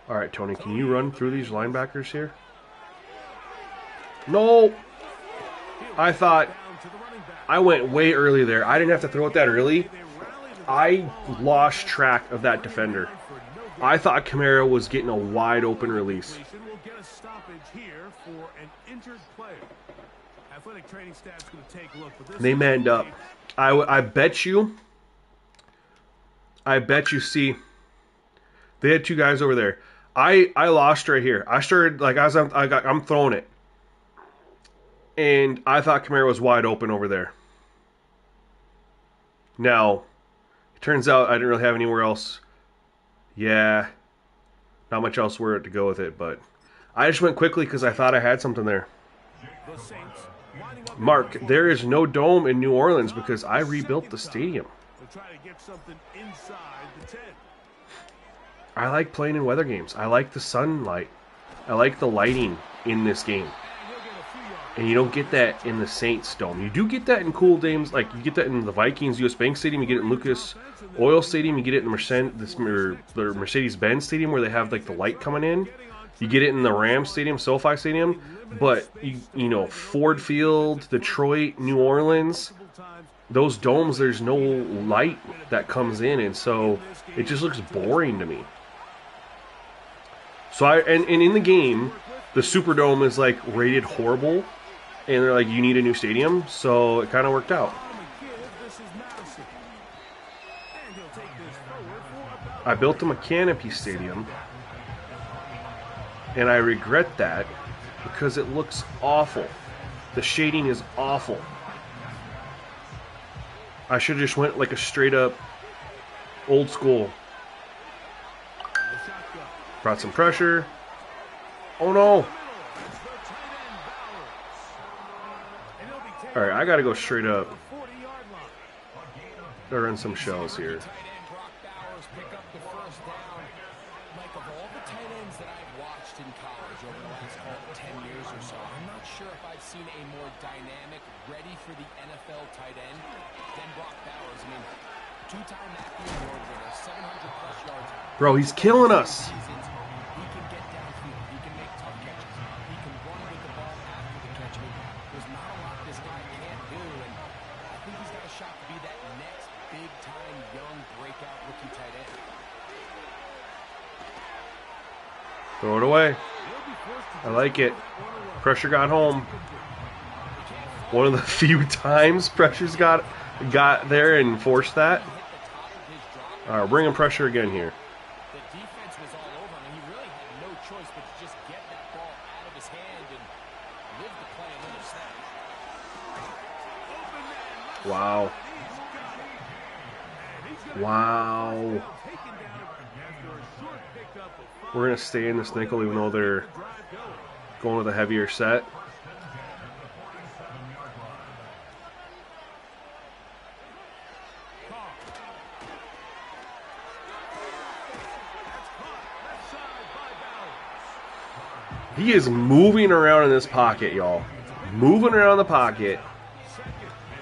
All right, Tony, can you run through these linebackers here? No! I thought I went way early there. I didn't have to throw it that early. I lost track of that defender. I thought Kamara was getting a wide open release. Will get a stoppage here for an injured player. Athletic training staff's going to take a look. They manned up. I bet you. See, they had two guys over there. I lost right here. I started like I'm throwing it, and I thought Kamara was wide open over there. Now, it turns out I didn't really have anywhere else. Yeah, not much else where to go with it, but I just went quickly because I thought I had something there. Mark, there is no dome in New Orleans because I rebuilt the stadium. Try to get something inside the 10. I like playing in weather games. I like the sunlight. I like the lighting in this game. And you don't get that in the Saints Dome. You do get that in cool games, like you get that in the Vikings US Bank Stadium, you get it in Lucas Oil Stadium, you get it in the Mercedes-Benz Stadium where they have like the light coming in. You get it in the Rams Stadium, SoFi Stadium, but you know, Ford Field, Detroit, New Orleans, those domes, there's no light that comes in, and so it just looks boring to me. So and in the game, the Superdome is like rated horrible, and they're like, you need a new stadium, so it kind of worked out. I built them a canopy stadium, and I regret that because it looks awful. The shading is awful. I should have just went like a straight up old school. Brought some pressure. Oh no. Alright, I gotta go straight up. Gotta run some shells here. Seen a more dynamic, ready for the NFL tight end than Brock Bowers. I mean, two-time National Award winner, 700-plus yards. Bro, he's killing us. He can get downfield. He can make tough catches. He can run with the ball after the catch. I mean, there's not a lot this guy can't do, and I think he's got a shot to be that next big-time young breakout rookie tight end. Throw it away. I like it. Pressure got home. One of the few times pressures got there and forced that. All right, bringing pressure again here. The defense was all over him, and he really had no choice but to just get that ball out of his hand and live the play and understand. Wow. We're going to stay in this nickel even though they're going with a heavier set. He is moving around in this pocket, y'all. Moving around the pocket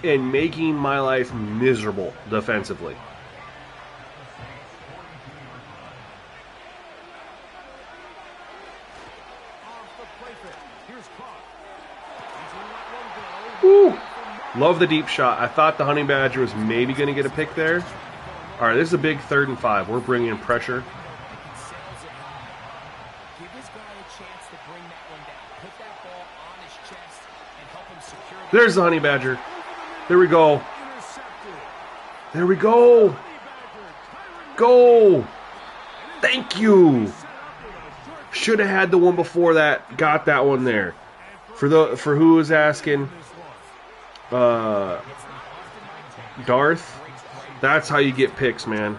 and making my life miserable defensively. Woo! Love the deep shot. I thought the Honey Badger was maybe going to get a pick there. All right, this is a big 3rd and 5. We're bringing in pressure. There's the Honey Badger. There we go. There we go. Go. Thank you. Should have had the one before that. Got that one there. For who was asking, Darth. That's how you get picks, man.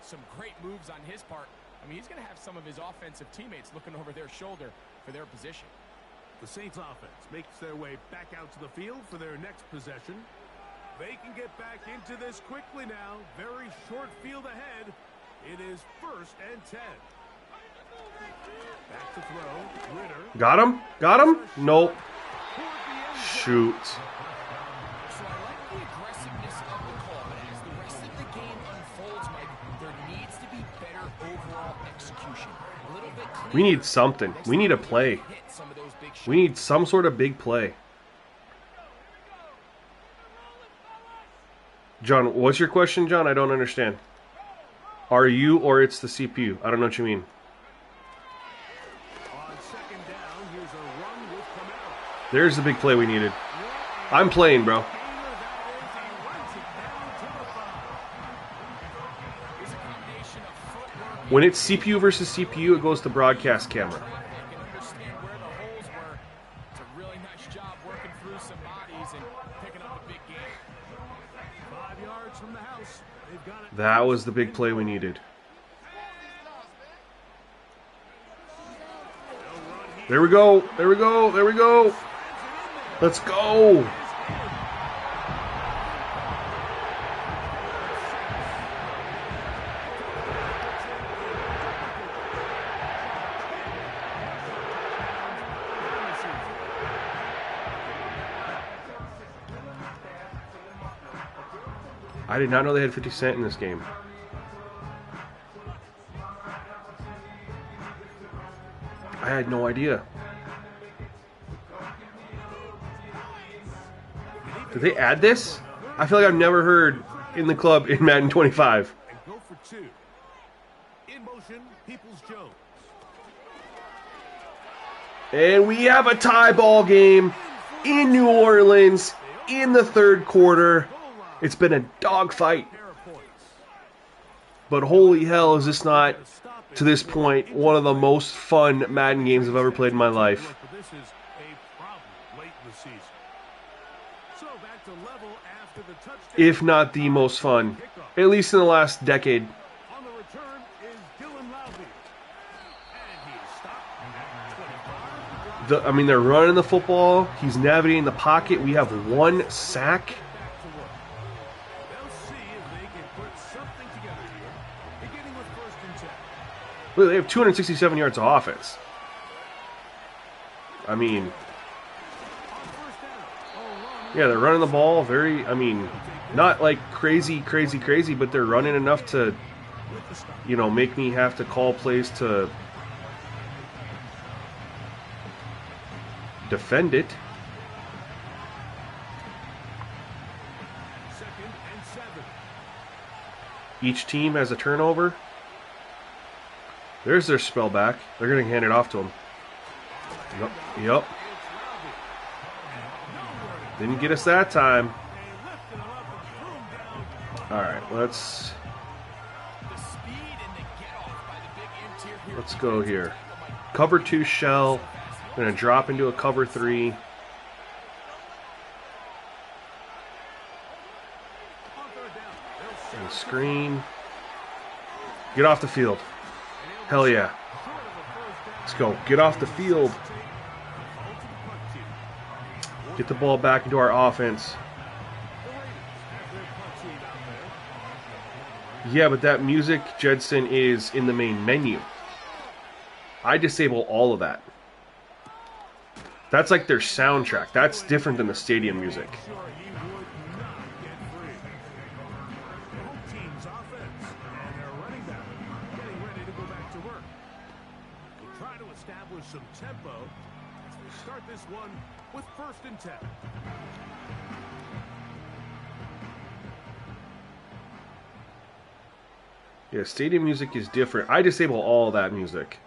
Some great moves on his part. I mean, he's going to have some of his offensive teammates looking over their shoulder for their position. The Saints offense makes their way back out to the field for their next possession. They can get back into this quickly now. Very short field ahead. It is 1st and 10. Back to throw. Ritter. Got him? Got him? Nope. Shoot. So I like the aggressiveness of the call, but as the rest of the game unfolds, Mike, there needs to be better overall execution. A little bit cleaner. We need something. We need a play. Hit some of those big shots. We need some sort of big play. John, what's your question, John? I don't understand. Are you or it's the CPU? I don't know what you mean. On 2nd down, here's a run with Camaro. There's the big play we needed. I'm playing, bro. Here's a combination of footwork. When it's CPU versus CPU, it goes to broadcast camera. They can understand where the holes were. It's a really nice job working through some bodies and picking up a big game. 5 yards from the house. They've got it. That was the big play we needed. There we go. There we go. There we go. Let's go. I did not know they had 50 Cent in this game. I had no idea. Did they add this? I feel like I've never heard in the club in Madden 25. And go for 2. In motion, Peoples-Jones. And we have a tie ball game in New Orleans in the 3rd quarter. It's been a dogfight. Pair of points. But holy hell, is this not, to this point, one of the most fun Madden games I've ever played in my life. But this is a problem late in the season. So back to level after the touchdown. If not the most fun, at least in the last decade. On the return is Dylan Loudby. And he is stopped at 25. I mean, they're running the football. He's navigating the pocket. We have 1 sack. Back to work. They'll see if they can put something together here. Beginning with 1st and 10. Look, they have 267 yards of offense. I mean, On 1st down. yeah, they're running the ball very, I mean, not like crazy, but they're running enough to, you know, make me have to call plays to defend it. 2nd and 7. Each team has a turnover. There's their spell back. They're going to hand it off to him. Yep. Didn't get us that time. All right, let's go here. Cover 2 shell. Going to drop into a cover 3. And screen. Get off the field. Hell yeah. Let's go. Get off the field. Get the ball back into our offense. Yeah, but that music, Jedson, is in the main menu. I disable all of that. That's like their soundtrack. That's different than the stadium music. Sure, he would not get free. The home team's offense and their running back getting ready to go back to work. They try to establish some tempo as they start this one with 1st and 10. Yeah, stadium music is different. I disable all that music.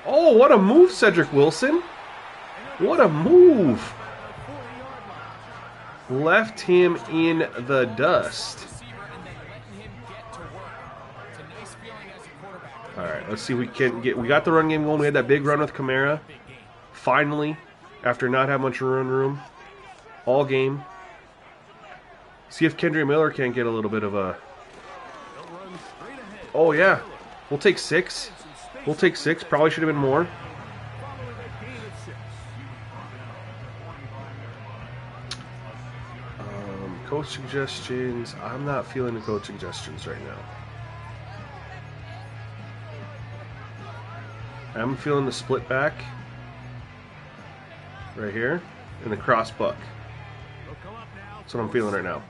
Oh, what a move, Cedric Wilson. What a move. Left him in the dust. All right, let's see if we can get... We got the run game going. We had that big run with Kamara. Finally, after not having much run room. All game. See if Kendrick Miller can't get a little bit of a... Oh, yeah. We'll take 6. We'll take 6. Probably should have been more. Following a gain of 6. Coach suggestions. I'm not feeling the coach suggestions right now. I'm feeling the split back right here and the cross buck. That's what I'm feeling right now.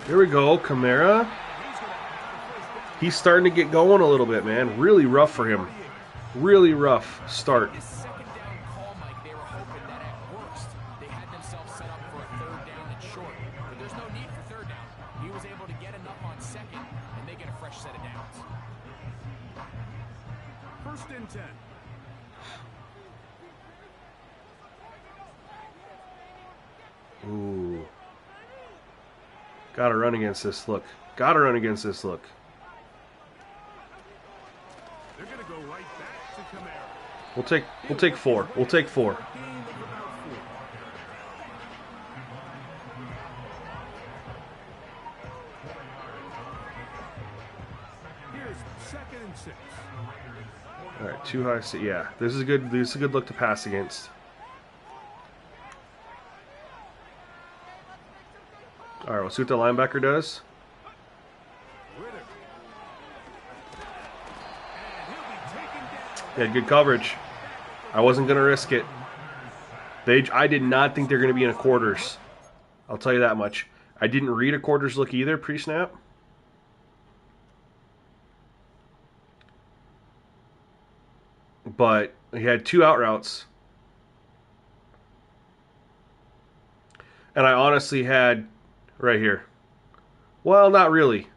Here we go, Kamara. He's starting to get going a little bit, man. Really rough for him. Really rough start. This second down call, Mike, they were hoping that at worst they had themselves set up for a third down and short. But there's no need for third down. He was able to get enough on second, and they get a fresh set of downs. 1st and 10. Ooh. Gotta run against this look. Gotta run against this look. They're going to go right back to Kamara. We'll take 4. We'll take 4. Here's 2nd and 6. All right, too high. Yeah, this is good. This is a good look to pass against. All right, we'll see what the linebacker does. He had good coverage. I wasn't going to risk it. I did not think they're going to be in a quarters. I'll tell you that much. I didn't read a quarters look either pre-snap. But he had 2 out routes. And I honestly had right here. Well, not really.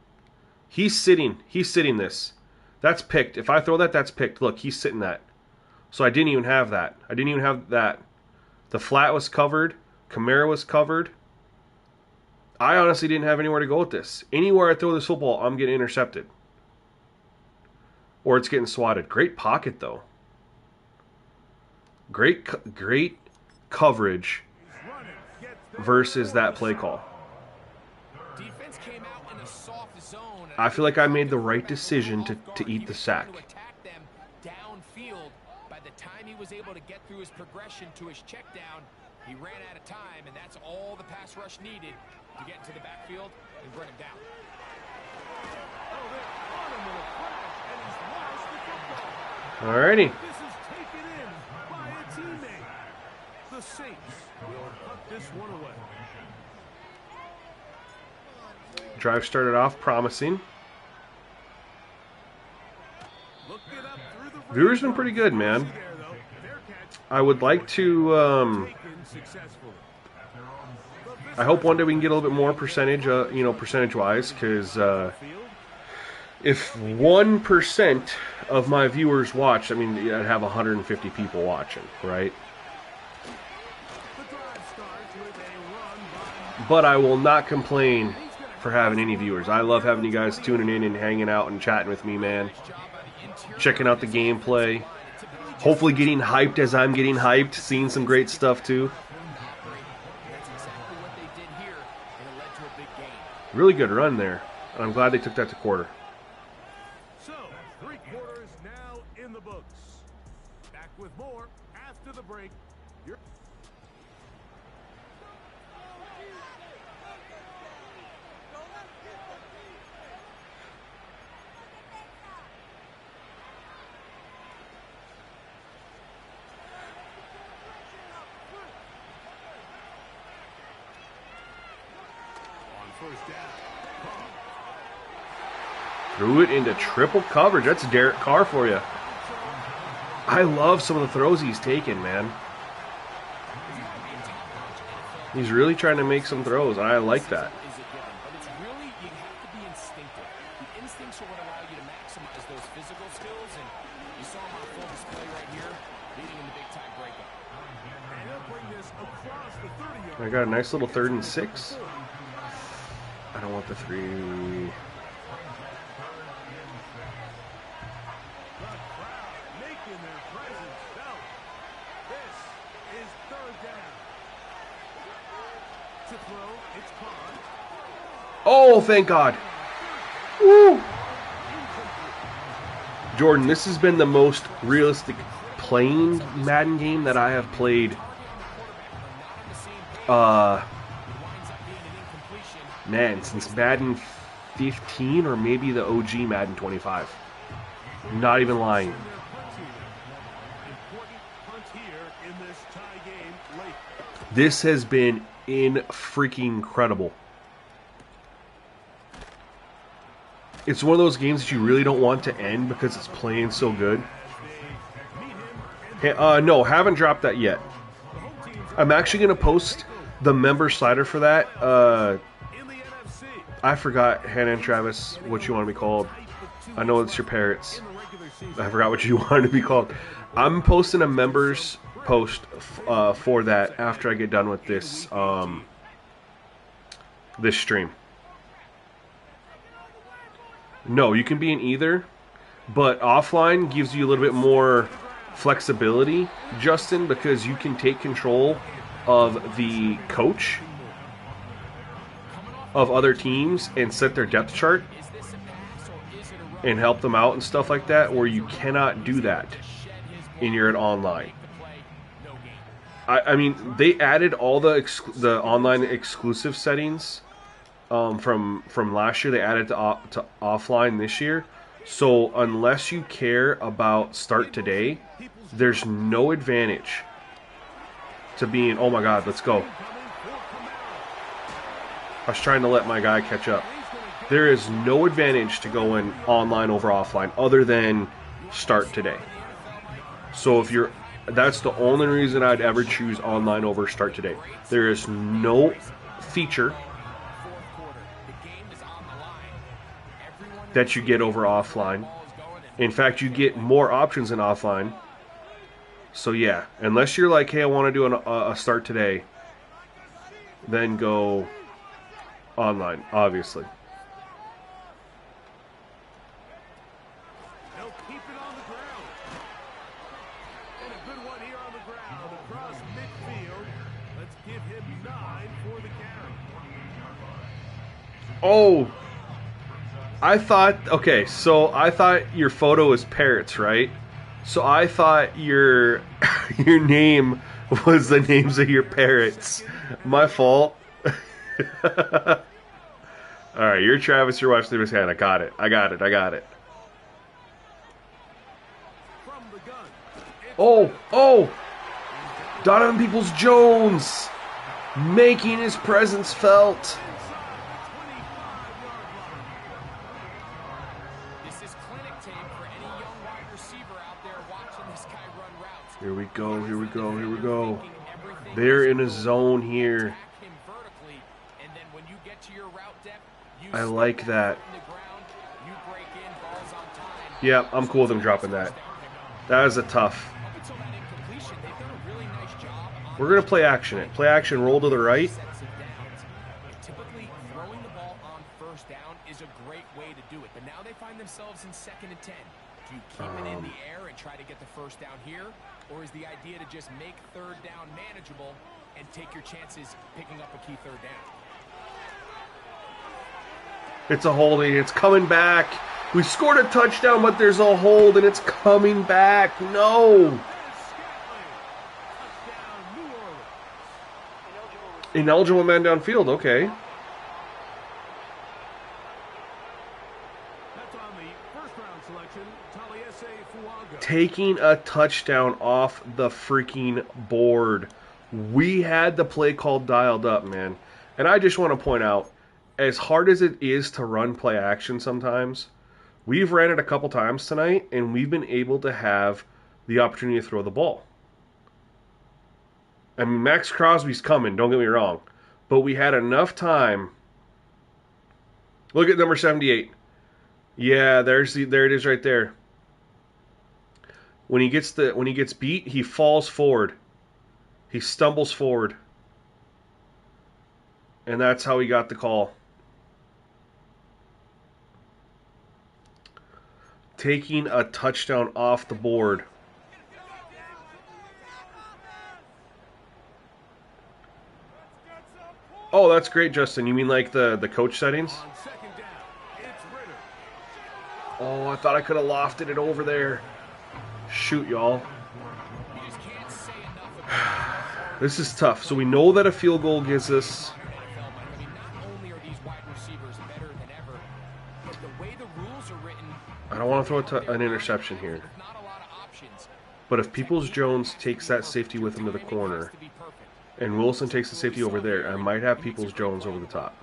He's sitting this. That's picked. If I throw that, that's picked. Look, he's sitting that. So I didn't even have that. I didn't even have that. The flat was covered. Kamara was covered. I honestly didn't have anywhere to go with this. Anywhere I throw this football, I'm getting intercepted. Or it's getting swatted. Great pocket, though. Great coverage versus that play call. Defense came out in a soft zone. I feel like I made the right decision to eat the sack. To attack them downfield. By the time he was able to get through his progression to his check down, he ran out of time, and that's all the pass rush needed to get into the backfield and bring him down. Alrighty. This is taken in by a teammate. The Saints will put this one away. Drive started off promising. Viewer's been pretty good, man. I would like to. I hope one day we can get a little bit more percentage, percentage-wise, because if 1% of my viewers watch, I mean, I'd have 150 people watching, right? But I will not complain for having any viewers. I love having you guys tuning in and hanging out and chatting with me, man. Checking out the gameplay. Hopefully getting hyped as I'm getting hyped. Seeing some great stuff, too. Really good run there. And I'm glad they took that to quarter. So, 3 quarters now in the books. Back with more after the break. Threw it into triple coverage. That's Derek Carr for you. I love some of the throws he's taken, man. He's really trying to make some throws, and I like that. I got a nice little 3rd and 6. I don't want the 3. Oh, thank God. Woo! Jordan, this has been the most realistic playing Madden game that I have played. Man, since Madden 15 or maybe the OG Madden 25. Not even lying. This has been freaking incredible. It's one of those games that you really don't want to end because it's playing so good. No, haven't dropped that yet. I'm actually going to post the member slider for that. I forgot, Hannah and Travis, what you want to be called. I know it's your parrots. I forgot what you wanted to be called. I'm posting a members post for that after I get done with this this stream. No, you can be in either, but offline gives you a little bit more flexibility, Justin, because you can take control of the coach of other teams and set their depth chart and help them out and stuff like that, where you cannot do that in your online. I mean, they added all the online exclusive settings from last year. They added to offline this year. So unless you care about start today, there's no advantage to being, oh my God, let's go. I was trying to let my guy catch up. There is no advantage to going online over offline other than start today. So if you're, that's the only reason I'd ever choose online over start today. There is no feature that you get over offline. In fact, you get more options in offline. So yeah, unless you're like, hey, I want to do a start today, then go online, obviously. They'll keep it on the ground. And a good one here on the ground across midfield. Let's give him 9 for the carry. Oh, I thought your photo was parrots, right? So I thought your name was the names of your parrots. My fault. Alright, you're Travis, you're watching this hand. I got it. Oh! Donovan Peoples-Jones making his presence felt. This is clinic tape for any young wide receiver out there watching this guy run routes. Here we go. They're in a zone here. I like that. Yeah, I'm cool with them dropping that. That is a tough. We're going to play action it. Play action, roll to the right. Typically, throwing the ball on first down is a great way to do it. But now they find themselves in 2nd and 10. Do you keep it in the air and try to get the first down here? Or is the idea to just make 3rd down manageable and take your chances picking up a key 3rd down? It's a holding. It's coming back. We scored a touchdown, but there's a hold, and it's coming back. No. Ineligible man downfield. Okay. That's on the first round selection, Taliesin Fuaga. Taking a touchdown off the freaking board. We had the play call dialed up, man. And I just want to point out, as hard as it is to run play action sometimes, we've ran it a couple times tonight, and we've been able to have the opportunity to throw the ball. I mean, Max Crosby's coming, don't get me wrong. But we had enough time. Look at number 78. Yeah, there it is right there. When he gets beat, he falls forward. He stumbles forward. And that's how he got the call. Taking a touchdown off the board. Oh, that's great, Justin. You mean like the coach settings? On 2nd down, it's Ritter. Oh, I thought I could have lofted it over there. Shoot, y'all. You just can't say enough about This is tough. So we know that a field goal gives us... NFL, Mike. I mean, not only are these wide receivers better than ever, but the way the rules are written, I don't want to throw an interception here. not a lot of options. But if Peoples-Jones takes that safety with him to the corner, and Wilson takes the safety over there, I might have Peoples-Jones over the top.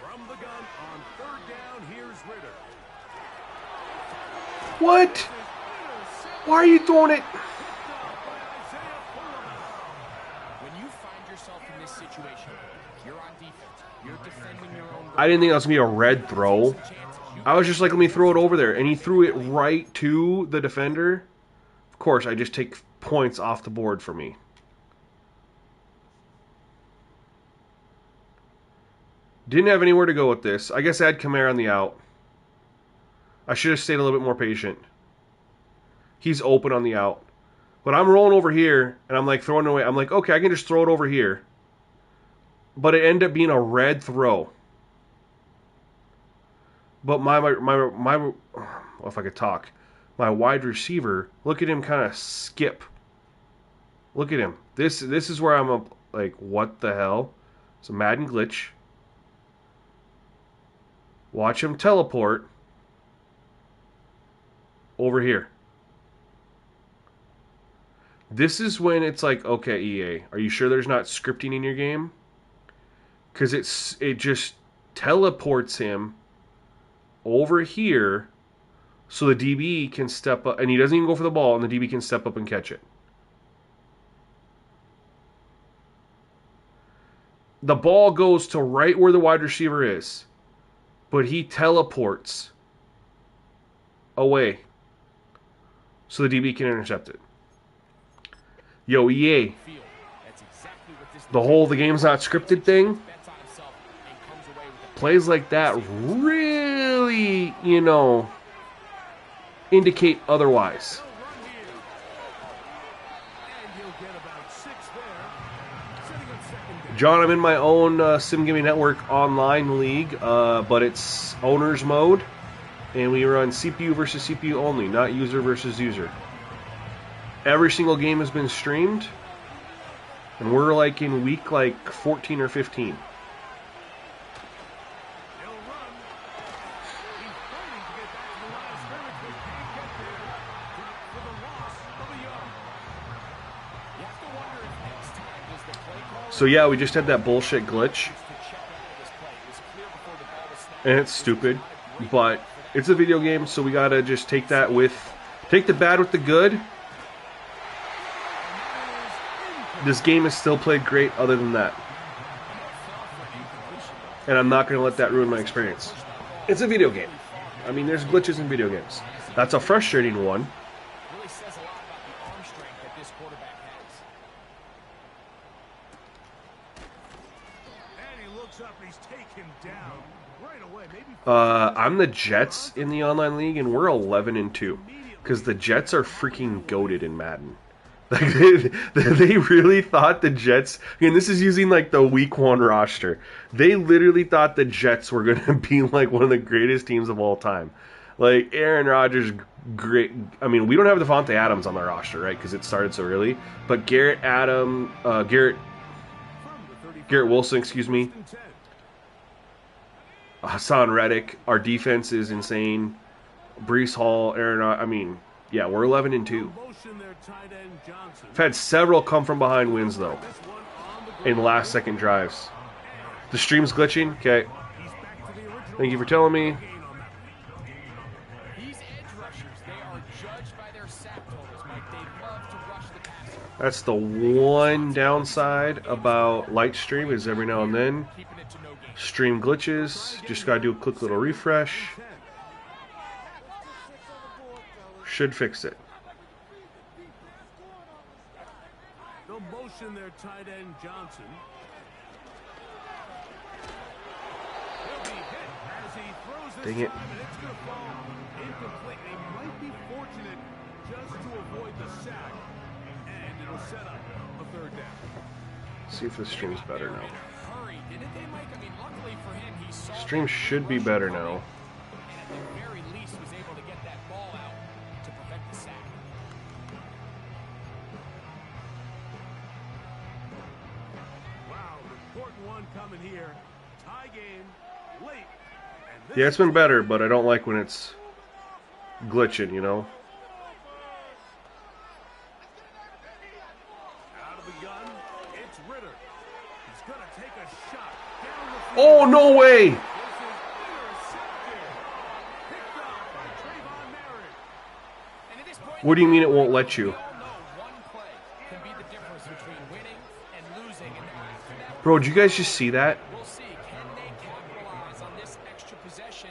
From the gun on third down, here's Ritter. What? Why are you throwing it? When you find yourself in this situation, you're on defense, you're defending your own. I didn't think that was going to be a red throw. I was just like, let me throw it over there. And he threw it right to the defender. Of course, I just take points off the board for me. Didn't have anywhere to go with this. I guess I had Kamara on the out. I should have stayed a little bit more patient. He's open on the out. But I'm rolling over here, and I'm like throwing it away. I'm like, okay, I can just throw it over here. But it ended up being a red throw. But my if I could talk, my wide receiver, look at him kind of skip. Look at him. This is where I'm like, what the hell? It's a Madden glitch. Watch him teleport over here. This is when it's like, okay, EA, are you sure there's not scripting in your game? Because it just teleports him over here so the DB can step up, and he doesn't even go for the ball, and the DB can step up and catch it. The ball goes to right where the wide receiver is, but he teleports away so the DB can intercept it. Yo, EA, the game's not scripted thing, plays like that really, indicate otherwise. John, I'm in my own Simgamingnetwork online league, but it's owner's mode, and we run CPU versus CPU only, not user versus user. Every single game has been streamed, and we're like in week 14 or 15. So yeah, we just had that bullshit glitch, and it's stupid, but it's a video game, so we gotta just take the bad with the good. This game is still played great other than that, and I'm not gonna let that ruin my experience. It's a video game. I mean, there's glitches in video games. That's a frustrating one. I'm the Jets in the online league, and we're 11-2 because the Jets are freaking goated in Madden. Like they really thought the Jets, and this is using like the week 1 roster. They literally thought the Jets were going to be like one of the greatest teams of all time. Like Aaron Rodgers, great. I mean, we don't have Devontae Adams on the roster, right? Because it started so early. But Garrett Wilson, excuse me. Hassan Reddick. Our defense is insane. Breece Hall, I mean, yeah, we're 11-2. I've had several come from behind wins though, in last second drives. The stream's glitching. Okay. Thank you for telling me. That's the one downside about light stream is every now and then stream glitches. Just gotta do a quick little refresh. Should fix it. The motion there, tight end Johnson. He'll be hit as he throws this Dang it. time, and it's going to fall incomplete. They might be fortunate just to avoid the sack, and it'll set up a third down. See if this stream's better now. Hurry Stream should be better now. And at the very least was able to get that ball out to prevent the sack. Wow, important one coming here. Tie game late. And this Yeah, it's been better, but I don't like when it's glitching, you know? out of the gun. It's Ritter. He's going to take a shot down the field. Oh, no way! This is intercepted. Picked up by Trayvon Merritt. And at this point, What do you mean it won't let you? we all know one play can be the difference between winning and losing. And after that, Bro, did you guys just see that? we'll see. Can they capitalize on this extra possession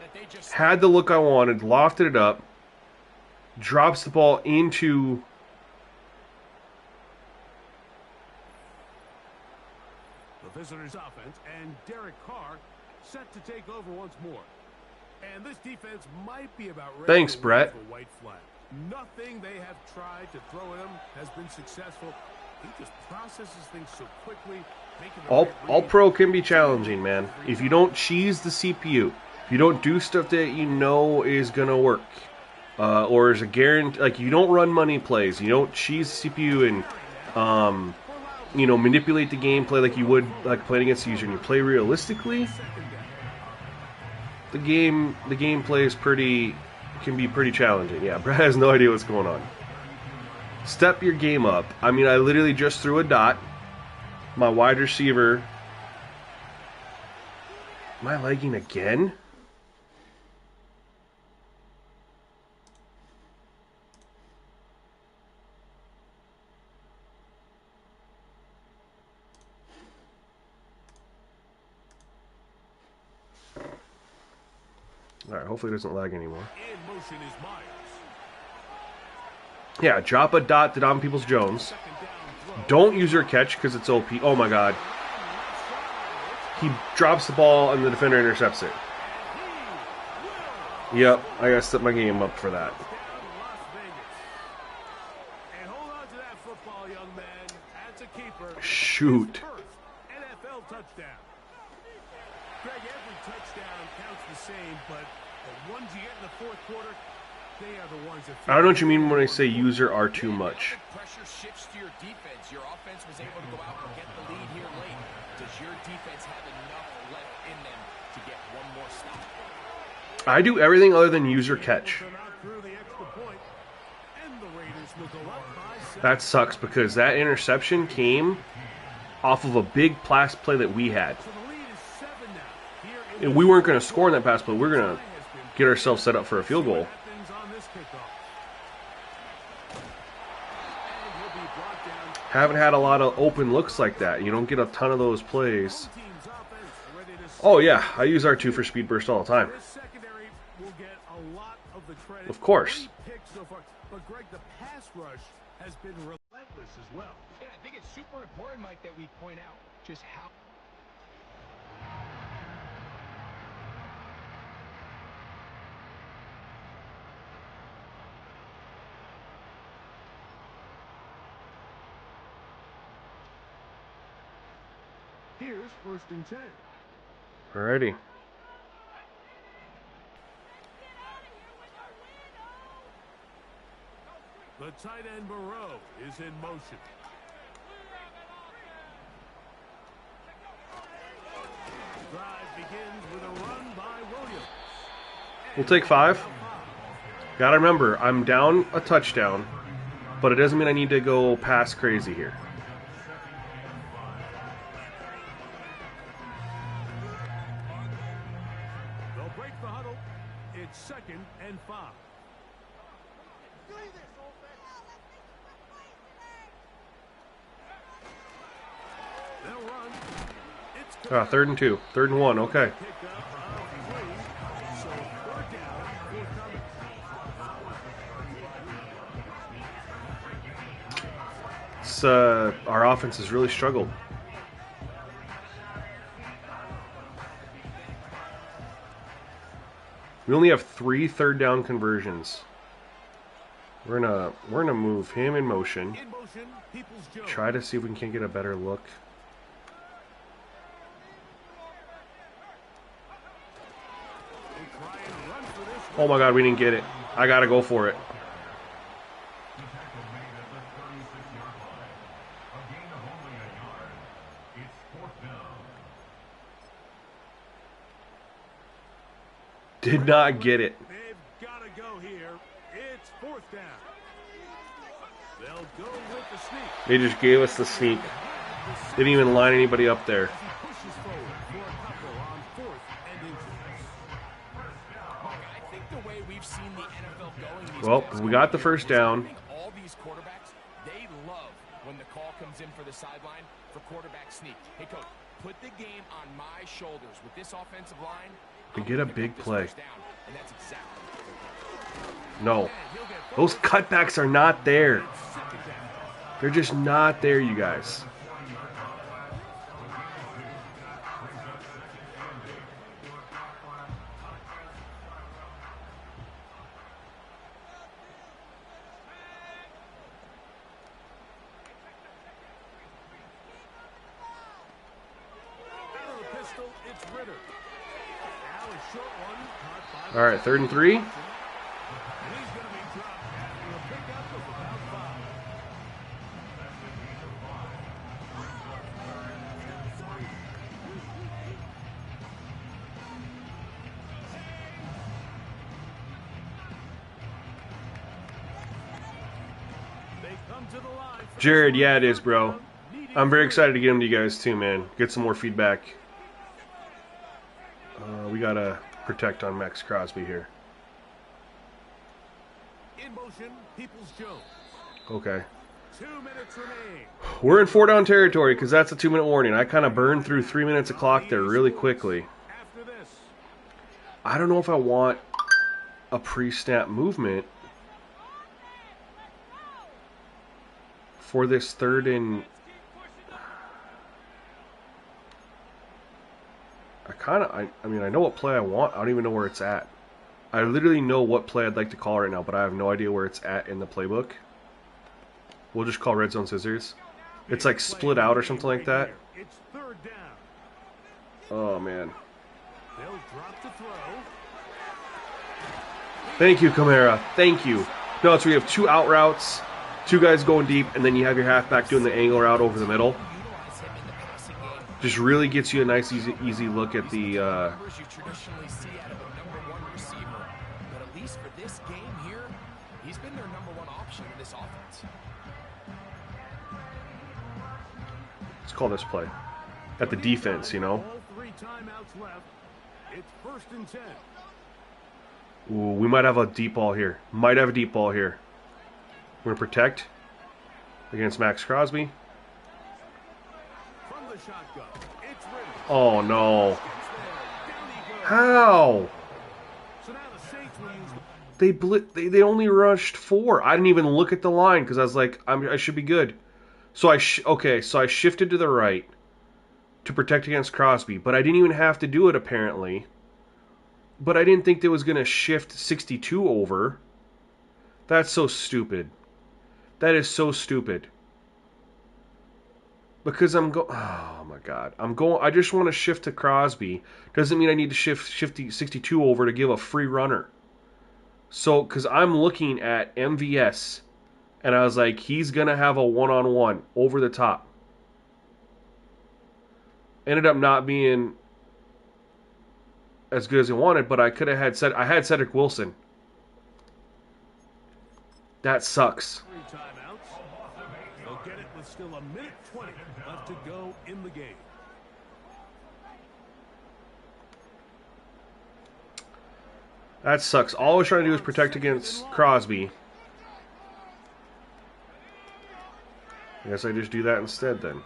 that they just Had the look I wanted, lofted it up, drops the ball into... The visitors' offense and Derek Carr set to take over once more. And this defense might be about ready Thanks, to Brett. wave a white flag. Nothing they have tried to throw at him has been successful. He just processes things so quickly. Making the right All read. pro can be challenging, man. If you don't cheese the CPU, if you don't do stuff that you know is gonna work, or is a guarantee, like you don't run money plays, you don't cheese the CPU and you know, manipulate the gameplay like you would like playing against the user, and you play realistically, the gameplay is can be pretty challenging. Yeah, Brad has no idea what's going on. Step your game up. I mean, I literally just threw a dot. My wide receiver. Am I lagging again? Alright, hopefully it doesn't lag anymore. In motion is Myers. Yeah, drop a dot to Don Peoples Jones. Second down throw. Don't use your catch because it's OP. Oh my god. He drops the ball and the defender intercepts it. Yep, I gotta set my game up for that. Down Las Vegas. And hold on to that football, young man. That's a keeper. Shoot. His first NFL touchdown. Greg, every touchdown counts the same, but the ones you get in the fourth quarter, they are the ones that I don't know what you mean when I say user are too much. pressure shifts to your defense. Your offense was able to go out and get the lead here late. Does your defense have enough left in them to get one more stop? I do everything other than user catch. to knock through the extra point, and the Raiders will go up by 7. That sucks because that interception came off of a big pass play that we had. So the lead is 7 now. Here in And we weren't going to score in that pass play. We were going to get ourselves set up for a field goal. happens on this kickoff. And he'll be brought down. Haven't had a lot of open looks like that. You don't get a ton of those plays. Team's offense ready to Oh yeah, I use R2 for speed burst all the time. This secondary will get a lot of the credit. Of course. 3 picks so far. But Greg, the pass rush has been relentless as well. Yeah, I think it's super important, Mike, that we point out just how. Here's 1st and 10. Alrighty. The tight end Moreau is in motion. Drive begins with a run by Williams. We'll take 5. Gotta remember, I'm down a touchdown, but it doesn't mean I need to go pass crazy here. They'll break the huddle. It's 2nd and 5. They'll run. It's 3rd and 2. 3rd and 1, okay. pick up of 3. So 3rd down, forthcoming. It's, our offense has really struggled. We only have 3 third down conversions. We're gonna move him in motion. In motion, Peoples-Jones. Try to see if we can get a better look. Oh my God, we didn't get it. I gotta go for it. Did not get it. They've got to go here. It's 4th down. They'll go with the sneak. They just gave us the sneak. Didn't even line anybody up there. He pushes forward for a couple on 4th and inches. I think the way we've seen the NFL going these Well, past we got the couple first years, I down. think all these quarterbacks, they love when the call comes in for the sideline for quarterback sneak. Hey, coach, put the game on my shoulders with this offensive line. To I'm get a gonna big put this play. first down, and that's exactly. No. Those cutbacks are not there. They're just not there, you guys. Out of the pistol, it's Ritter. Now a short one, caught by All right, 3rd and 3. and he's going to be dropped after a pickup of about 5. They come to the line for Jared, this yeah, one. it is, bro. I'm very excited to get them to you guys too, man. Get some more feedback. We gotta protect on Max Crosby here. In motion, Peoples-Jones. Okay. 2 minutes remain. We're in 4-down territory because that's a 2-minute warning. I kind of burned through 3 minutes of clock there really quickly. After this, I don't know if I want a pre-snap movement for this 3rd and... I mean, I know what play I want. I don't even know where it's at. I literally know what play I'd like to call right now, but I have no idea where it's at in the playbook. We'll just call red zone scissors. It's like split out or something like that. it's 3rd down. Oh, man. They'll drop the throw. Thank you, Kamara. Thank you. No, it's where you have 2 out routes, 2 guys going deep, and then you have your halfback doing the angle route over the middle. Just really gets you a nice, easy look at the... Numbers you traditionally see out of a number 1 receiver, but at least for this game here, he's been their number 1 option in this offense. Let's call this play. At the defense, you know. All 3 timeouts left. It's 1st and 10. Ooh, we might have a deep ball here. Might have a deep ball here. We're going to protect against Max Crosby. From the shotgun, it's Ritter. Oh, no. Down he goes. How? So now the Saints will use the They only rushed 4. I didn't even look at the line because I was like, I should be good. So I shifted to the right to protect against Crosby, but I didn't even have to do it apparently. But I didn't think they was going to shift 62 over. That's so stupid. That is so stupid. Because oh my God. I just want to shift to Crosby. Doesn't mean I need to shift 62 over to give a free runner. So, because I'm looking at MVS, and I was like, he's going to have a one-on-one over the top. Ended up not being as good as I wanted, but I could have had Cedric Wilson. That sucks. 3 timeouts. They'll get it with still 1:20 left to go in the game. That sucks. All I was trying to do is protect against Crosby. I guess I just do that instead then.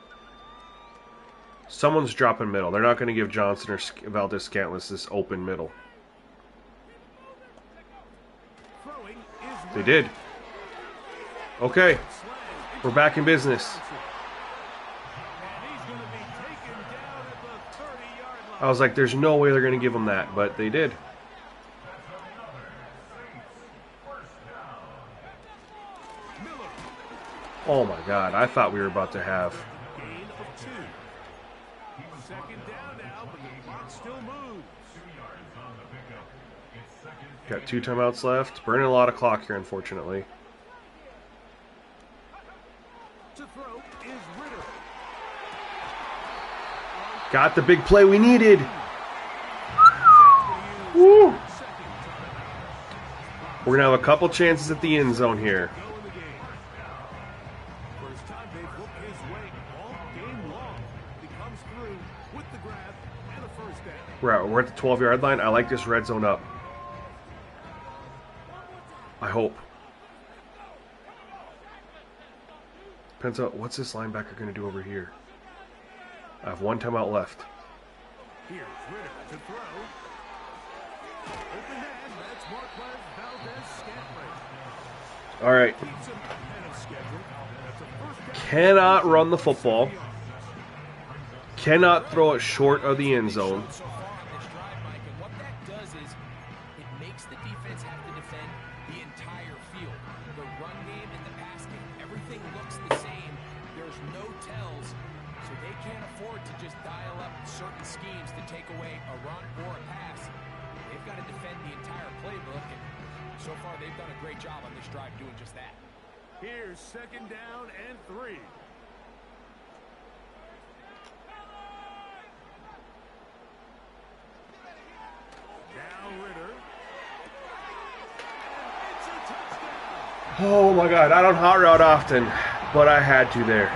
Someone's dropping middle. They're not going to give Johnson or Valdez-Scantling this open middle. Throwing is They did. Okay. We're back in business. And he's going to be taken down at the 30-yard line. I was like, there's no way they're going to give him that, but they did. Miller, Oh my God, I thought we were about to have... gain of 2. 2nd down now, but the clock still moves. 2 yards on the pickup. It's 2nd Got 2 timeouts left. Burning a lot of clock here, unfortunately. To throw is Ritter. Got the big play we needed. Woo! We're going to have a couple chances at the end zone here. Go in the game. First time they've looked his way all game long. He comes through with the grab and a first down. We're at the 12-yard line. I like this red zone up. I hope. Depends on what's this linebacker going to do over here. I have 1 timeout left. Here's Ritter to throw. Open hand, that's Marquez Valdez-Scantling. All right. Keeps him ahead of schedule. That's a first down. Cannot run the football. Cannot throw it short of the end zone. So far on this drive, Mike, and what that does is it makes the defense have to defend the entire field. The run game and the pass game, everything looks the same. There's no tells, so they can't afford to just dial up certain schemes to take away a run or a pass. They've got to defend the entire playbook, and so far they've done a great job on this drive doing just that. Here's second down and 3. Now Ritter. And it's a touchdown. Oh my god, I don't hot route often, but I had to there.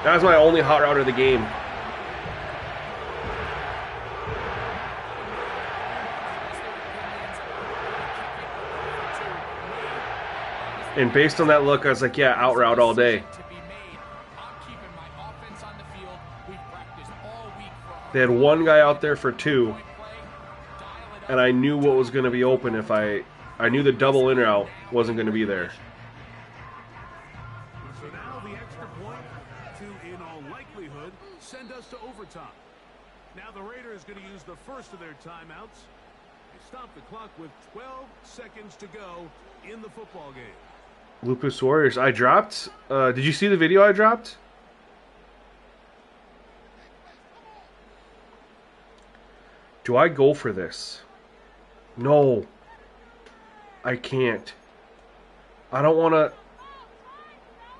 That was my only hot route of the game. And based on that look, I was like, yeah, out route all day. They had 1 guy out there for 2, and I knew what was going to be open if I knew the double in route wasn't going to be there. So now the extra point to, in all likelihood, send us to overtime. Now the Raiders going to use the first of their timeouts. They stop the clock with 12 seconds to go in the football game. Lupus Warriors. I dropped. Did you see the video I dropped? Do I go for this? No. I can't. I don't want to.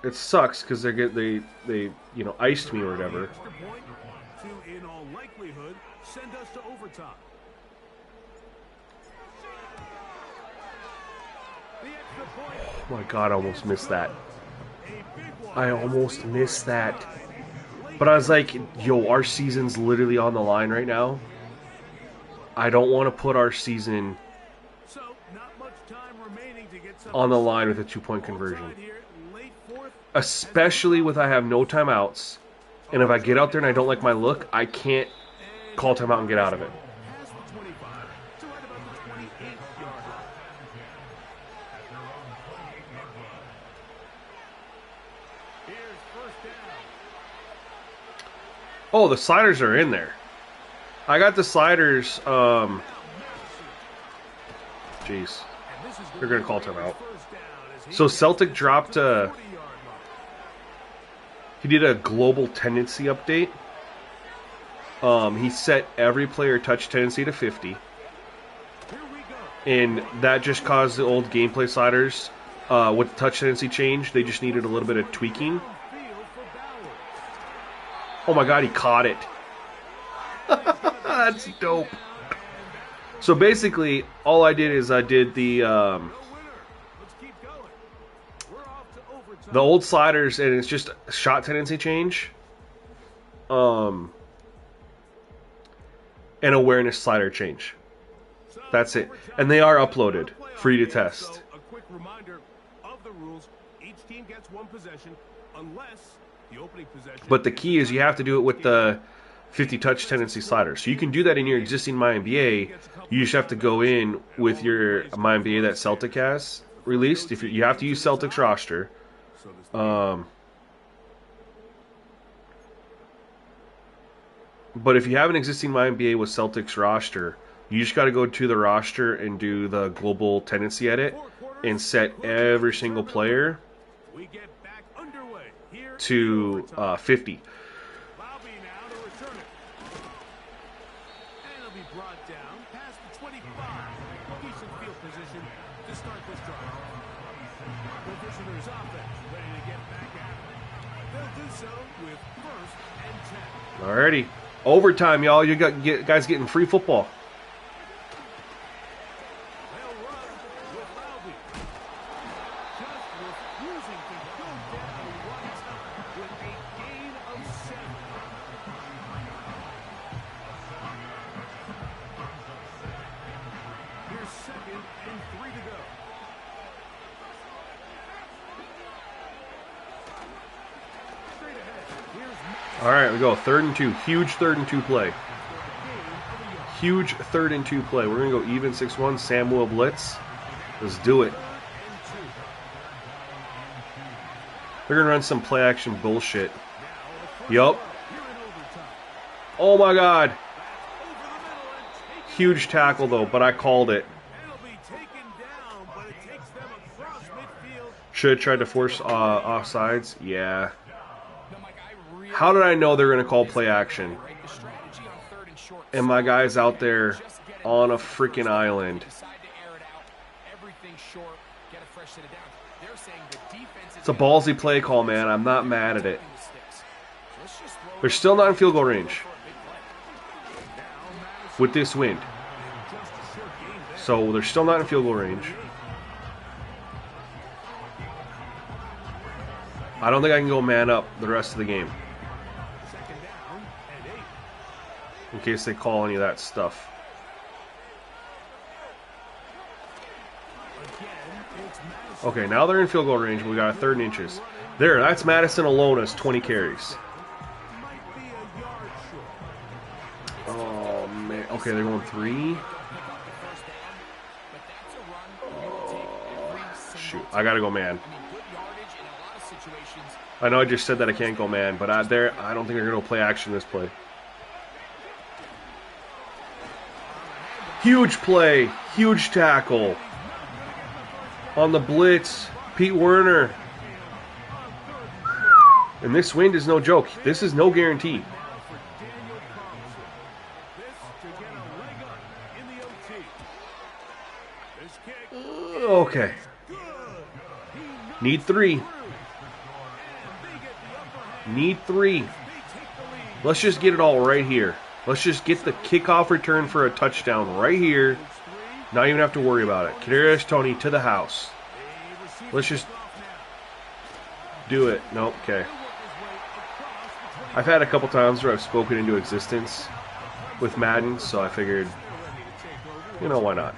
It sucks because they iced me or whatever. Extra point to, in all likelihood, send us to overtime. The extra point. Oh my god, I almost missed that. I almost missed that. But I was like, yo, our season's literally on the line right now. I don't want to put our season So, not much time remaining to get on the line with a 2-point conversion. Outside here, late fourth. Especially with I have no timeouts. And if I get out there and I don't like my look, I can't call timeout and get out of it. Past the 25 to right about the 28-yard line. Here's first down. Oh, the sliders are in there. I got the sliders. Jeez. And this is They're going to call timeout. first down as he So Celtic dropped to the a... 40-yard line. He did a global tendency update. He set every player touch tendency to 50. Here we go. And that just caused the old gameplay sliders with the touch tendency change. They just needed a little bit of tweaking. Field for Ballard. Oh my god, he caught it. That's dope. So basically, all I did is I did the No winner. Let's keep going. We're off to overtime. the old sliders, and it's just a shot tendency change. And awareness slider change. So, That's it. overtime. And they are uploaded, Playoff free to game. test. So, a quick reminder of the rules. Each team gets one possession unless the opening possession. But the key is you have to do it with the 50 touch tendency slider. So you can do that in your existing MyNBA. You just have to go in with your MyNBA that Celtic has released. If you have to use Celtic's roster. So this But if you have an existing MyNBA with Celtic's roster, you just got to go to the roster and do the global tendency edit and set every single player we get back underway here to 50. Bobby now to return it. And it'll be brought down past the 25. Decent field position to start this drive. The visitors' offense ready to get back at it. They'll do so with 1st and 10. Alrighty. Overtime, y'all. You got guys getting free football. They'll run with Loudby. Just refusing to go down one time with a gain of 7. Here's 2nd and 3 to go. Straight ahead. Here's Madden. All right, we go 3rd and 2. Huge 3rd and 2 play. Huge 3rd and 2 play. We're going to go even 6-1. Samuel blitz. Let's do it. They're going to run some play action bullshit. Yup. Oh my god. Huge tackle though, but I called it. Should have tried to force offsides. Yeah. How did I know they're going to call play action? And my guy's out there on a freaking island. It's a ballsy play call, man. I'm not mad at it. They're still not in field goal range with this wind. So they're still not in field goal range. I don't think I can go man up the rest of the game. In case they call any of that stuff. Okay, now they're in field goal range, but we got a 3rd and inches. There, that's Madison alone as 20 carries. Oh, man. Okay, they're going 3. Shoot, I gotta go man. I know I just said that I can't go man, but I don't think they're going to play action this play. Huge play. Huge tackle. On the blitz. Pete Werner. And this wind is no joke. This is no guarantee. Okay. Need 3. Need 3. Let's just get it all right here. Let's just get the kickoff return for a touchdown right here. Not even have to worry about it. Kadarius Toney to the house. Let's just do it. Nope. Okay. I've had a couple times where I've spoken into existence with Madden, so I figured, you know, why not?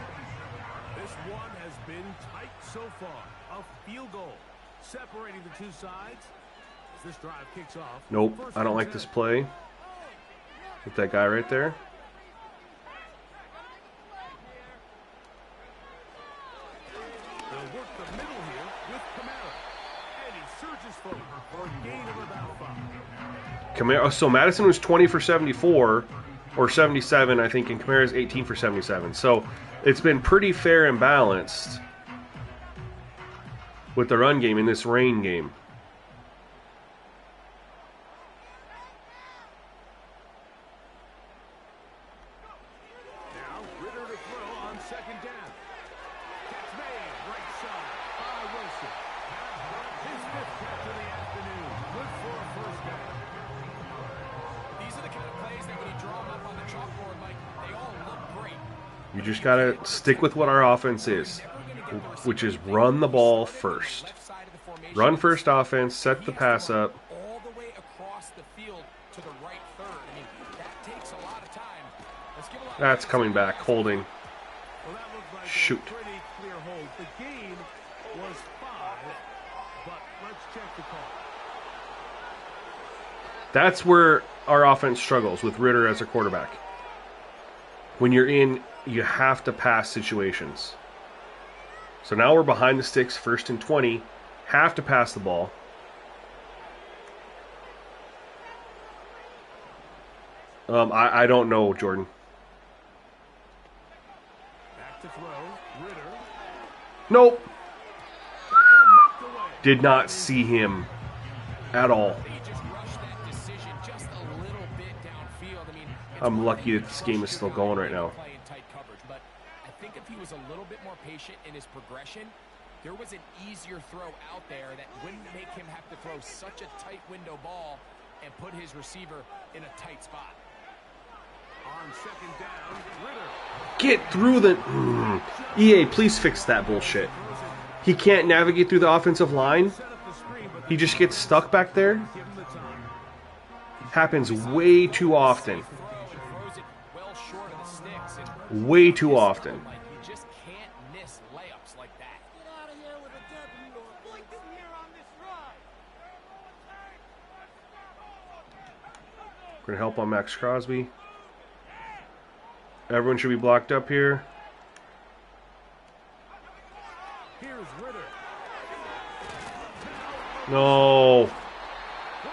This one has been tight so far. A field goal separating the two sides. As this drive kicks off. Nope. I don't like this play. With that guy right there. They'll work the middle here with Kamara. And he surges forward for a gain of about 5. Kamara, so Madison was 20 for 74 or 77, I think, and Kamara's 18 for 77. So it's been pretty fair and balanced with the run game in this rain game. You just got to stick with what our offense is, which is run the ball first. Run first offense, set the pass up. That's coming back, holding. Shoot. That's where our offense struggles with Ritter as a quarterback. When you're in, you have to pass situations. So now we're behind the sticks, 1st and 20. Have to pass the ball. I don't know, Jordan. Back to throw. Ritter. Nope. Did not see him at all. I'm lucky that this game is still going right now. he was a little bit more patient in his progression, there was an easier throw out there that wouldn't make him have to throw such a tight window ball and put his receiver in a tight spot. On second down, Ritter. Get through the... EA, please fix that bullshit. He can't navigate through the offensive line. He just gets stuck back there. Give him the time. Happens way too often. Throws it well short of the sticks, and Way too often. like you just can't miss layups like that. Get out of here with a W or blink in here on this ride. We're going to help on Max Crosby. Everyone should be blocked up here. Here's Ritter. No.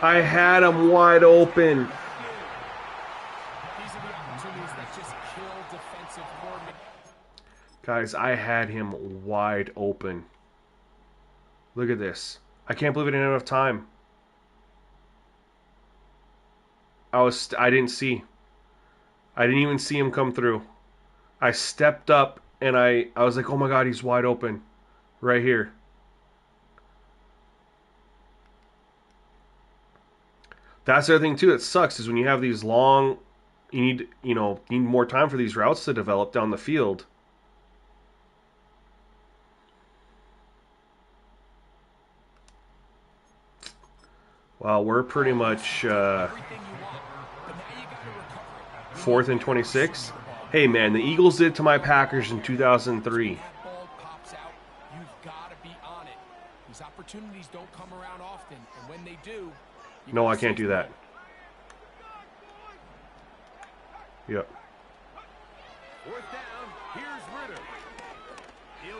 I had him wide open. These are the opportunities that just kill defensive coordinators. Guys, I had him wide open. Look at this. I can't believe I didn't have enough time. I didn't see. I didn't even see him come through. I stepped up and I was like, oh my God, he's wide open. Right here. That's the other thing too that sucks is when you have these long, you need more time for these routes to develop down the field. Well, we're pretty much 4th and 26. Hey man, the Eagles did it to my Packers in 2003. That ball pops out, you've got to be on it. These opportunities don't come around often, and when they do, No, I can't do that. Yep. Fourth down. Here's Ritter.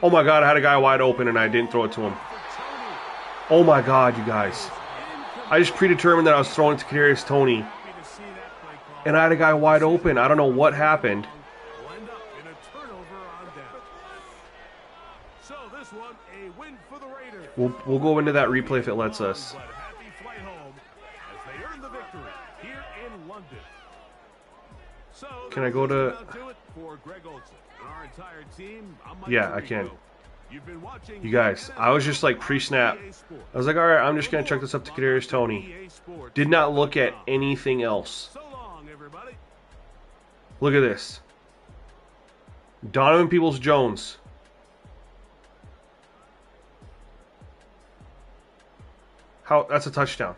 Oh my God, I had a guy wide open and I didn't throw it to him. Oh my God, you guys. I just predetermined that I was throwing it to Kadarius Toney. Happy to see that play call. And I had a guy wide open. I don't know what happened. Will end up in a turnover on down. So this one, a win for the Raiders. We'll go into that replay if it lets us. But happy flight home as they earn the victory here in London. So Can I go to... about it for Greg Olson and our entire team. I'm Mike Yeah, I Tirico. can. You've been watching You guys, I was just like pre-snap. I was like, alright, I'm just going to check this up to Kadarius Toney. Did not look at anything else. So long, everybody. Look at this. Donovan Peoples-Jones. That's a touchdown.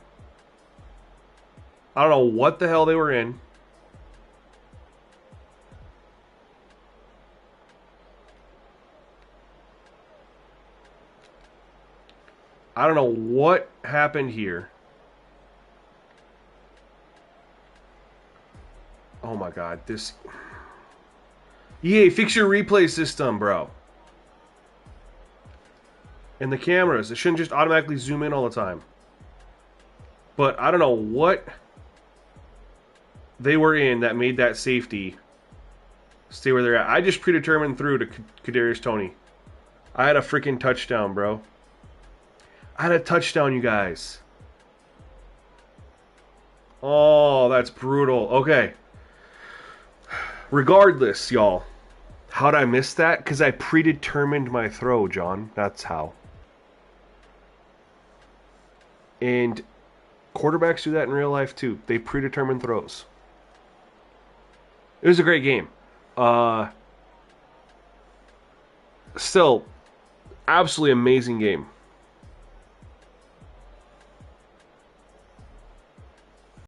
I don't know what the hell they were in. I don't know what happened here. Oh my God, this... EA, fix your replay system, bro. And the cameras, it shouldn't just automatically zoom in all the time. But I don't know what they were in that made that safety stay where they're at. I just predetermined through to Kadarius Toney. I had a freaking touchdown, bro. I had a touchdown, you guys. Oh, that's brutal. Okay. Regardless, y'all. How'd I miss that? Because I predetermined my throw, John. That's how. And quarterbacks do that in real life, too. They predetermine throws. It was a great game. Still, absolutely amazing game.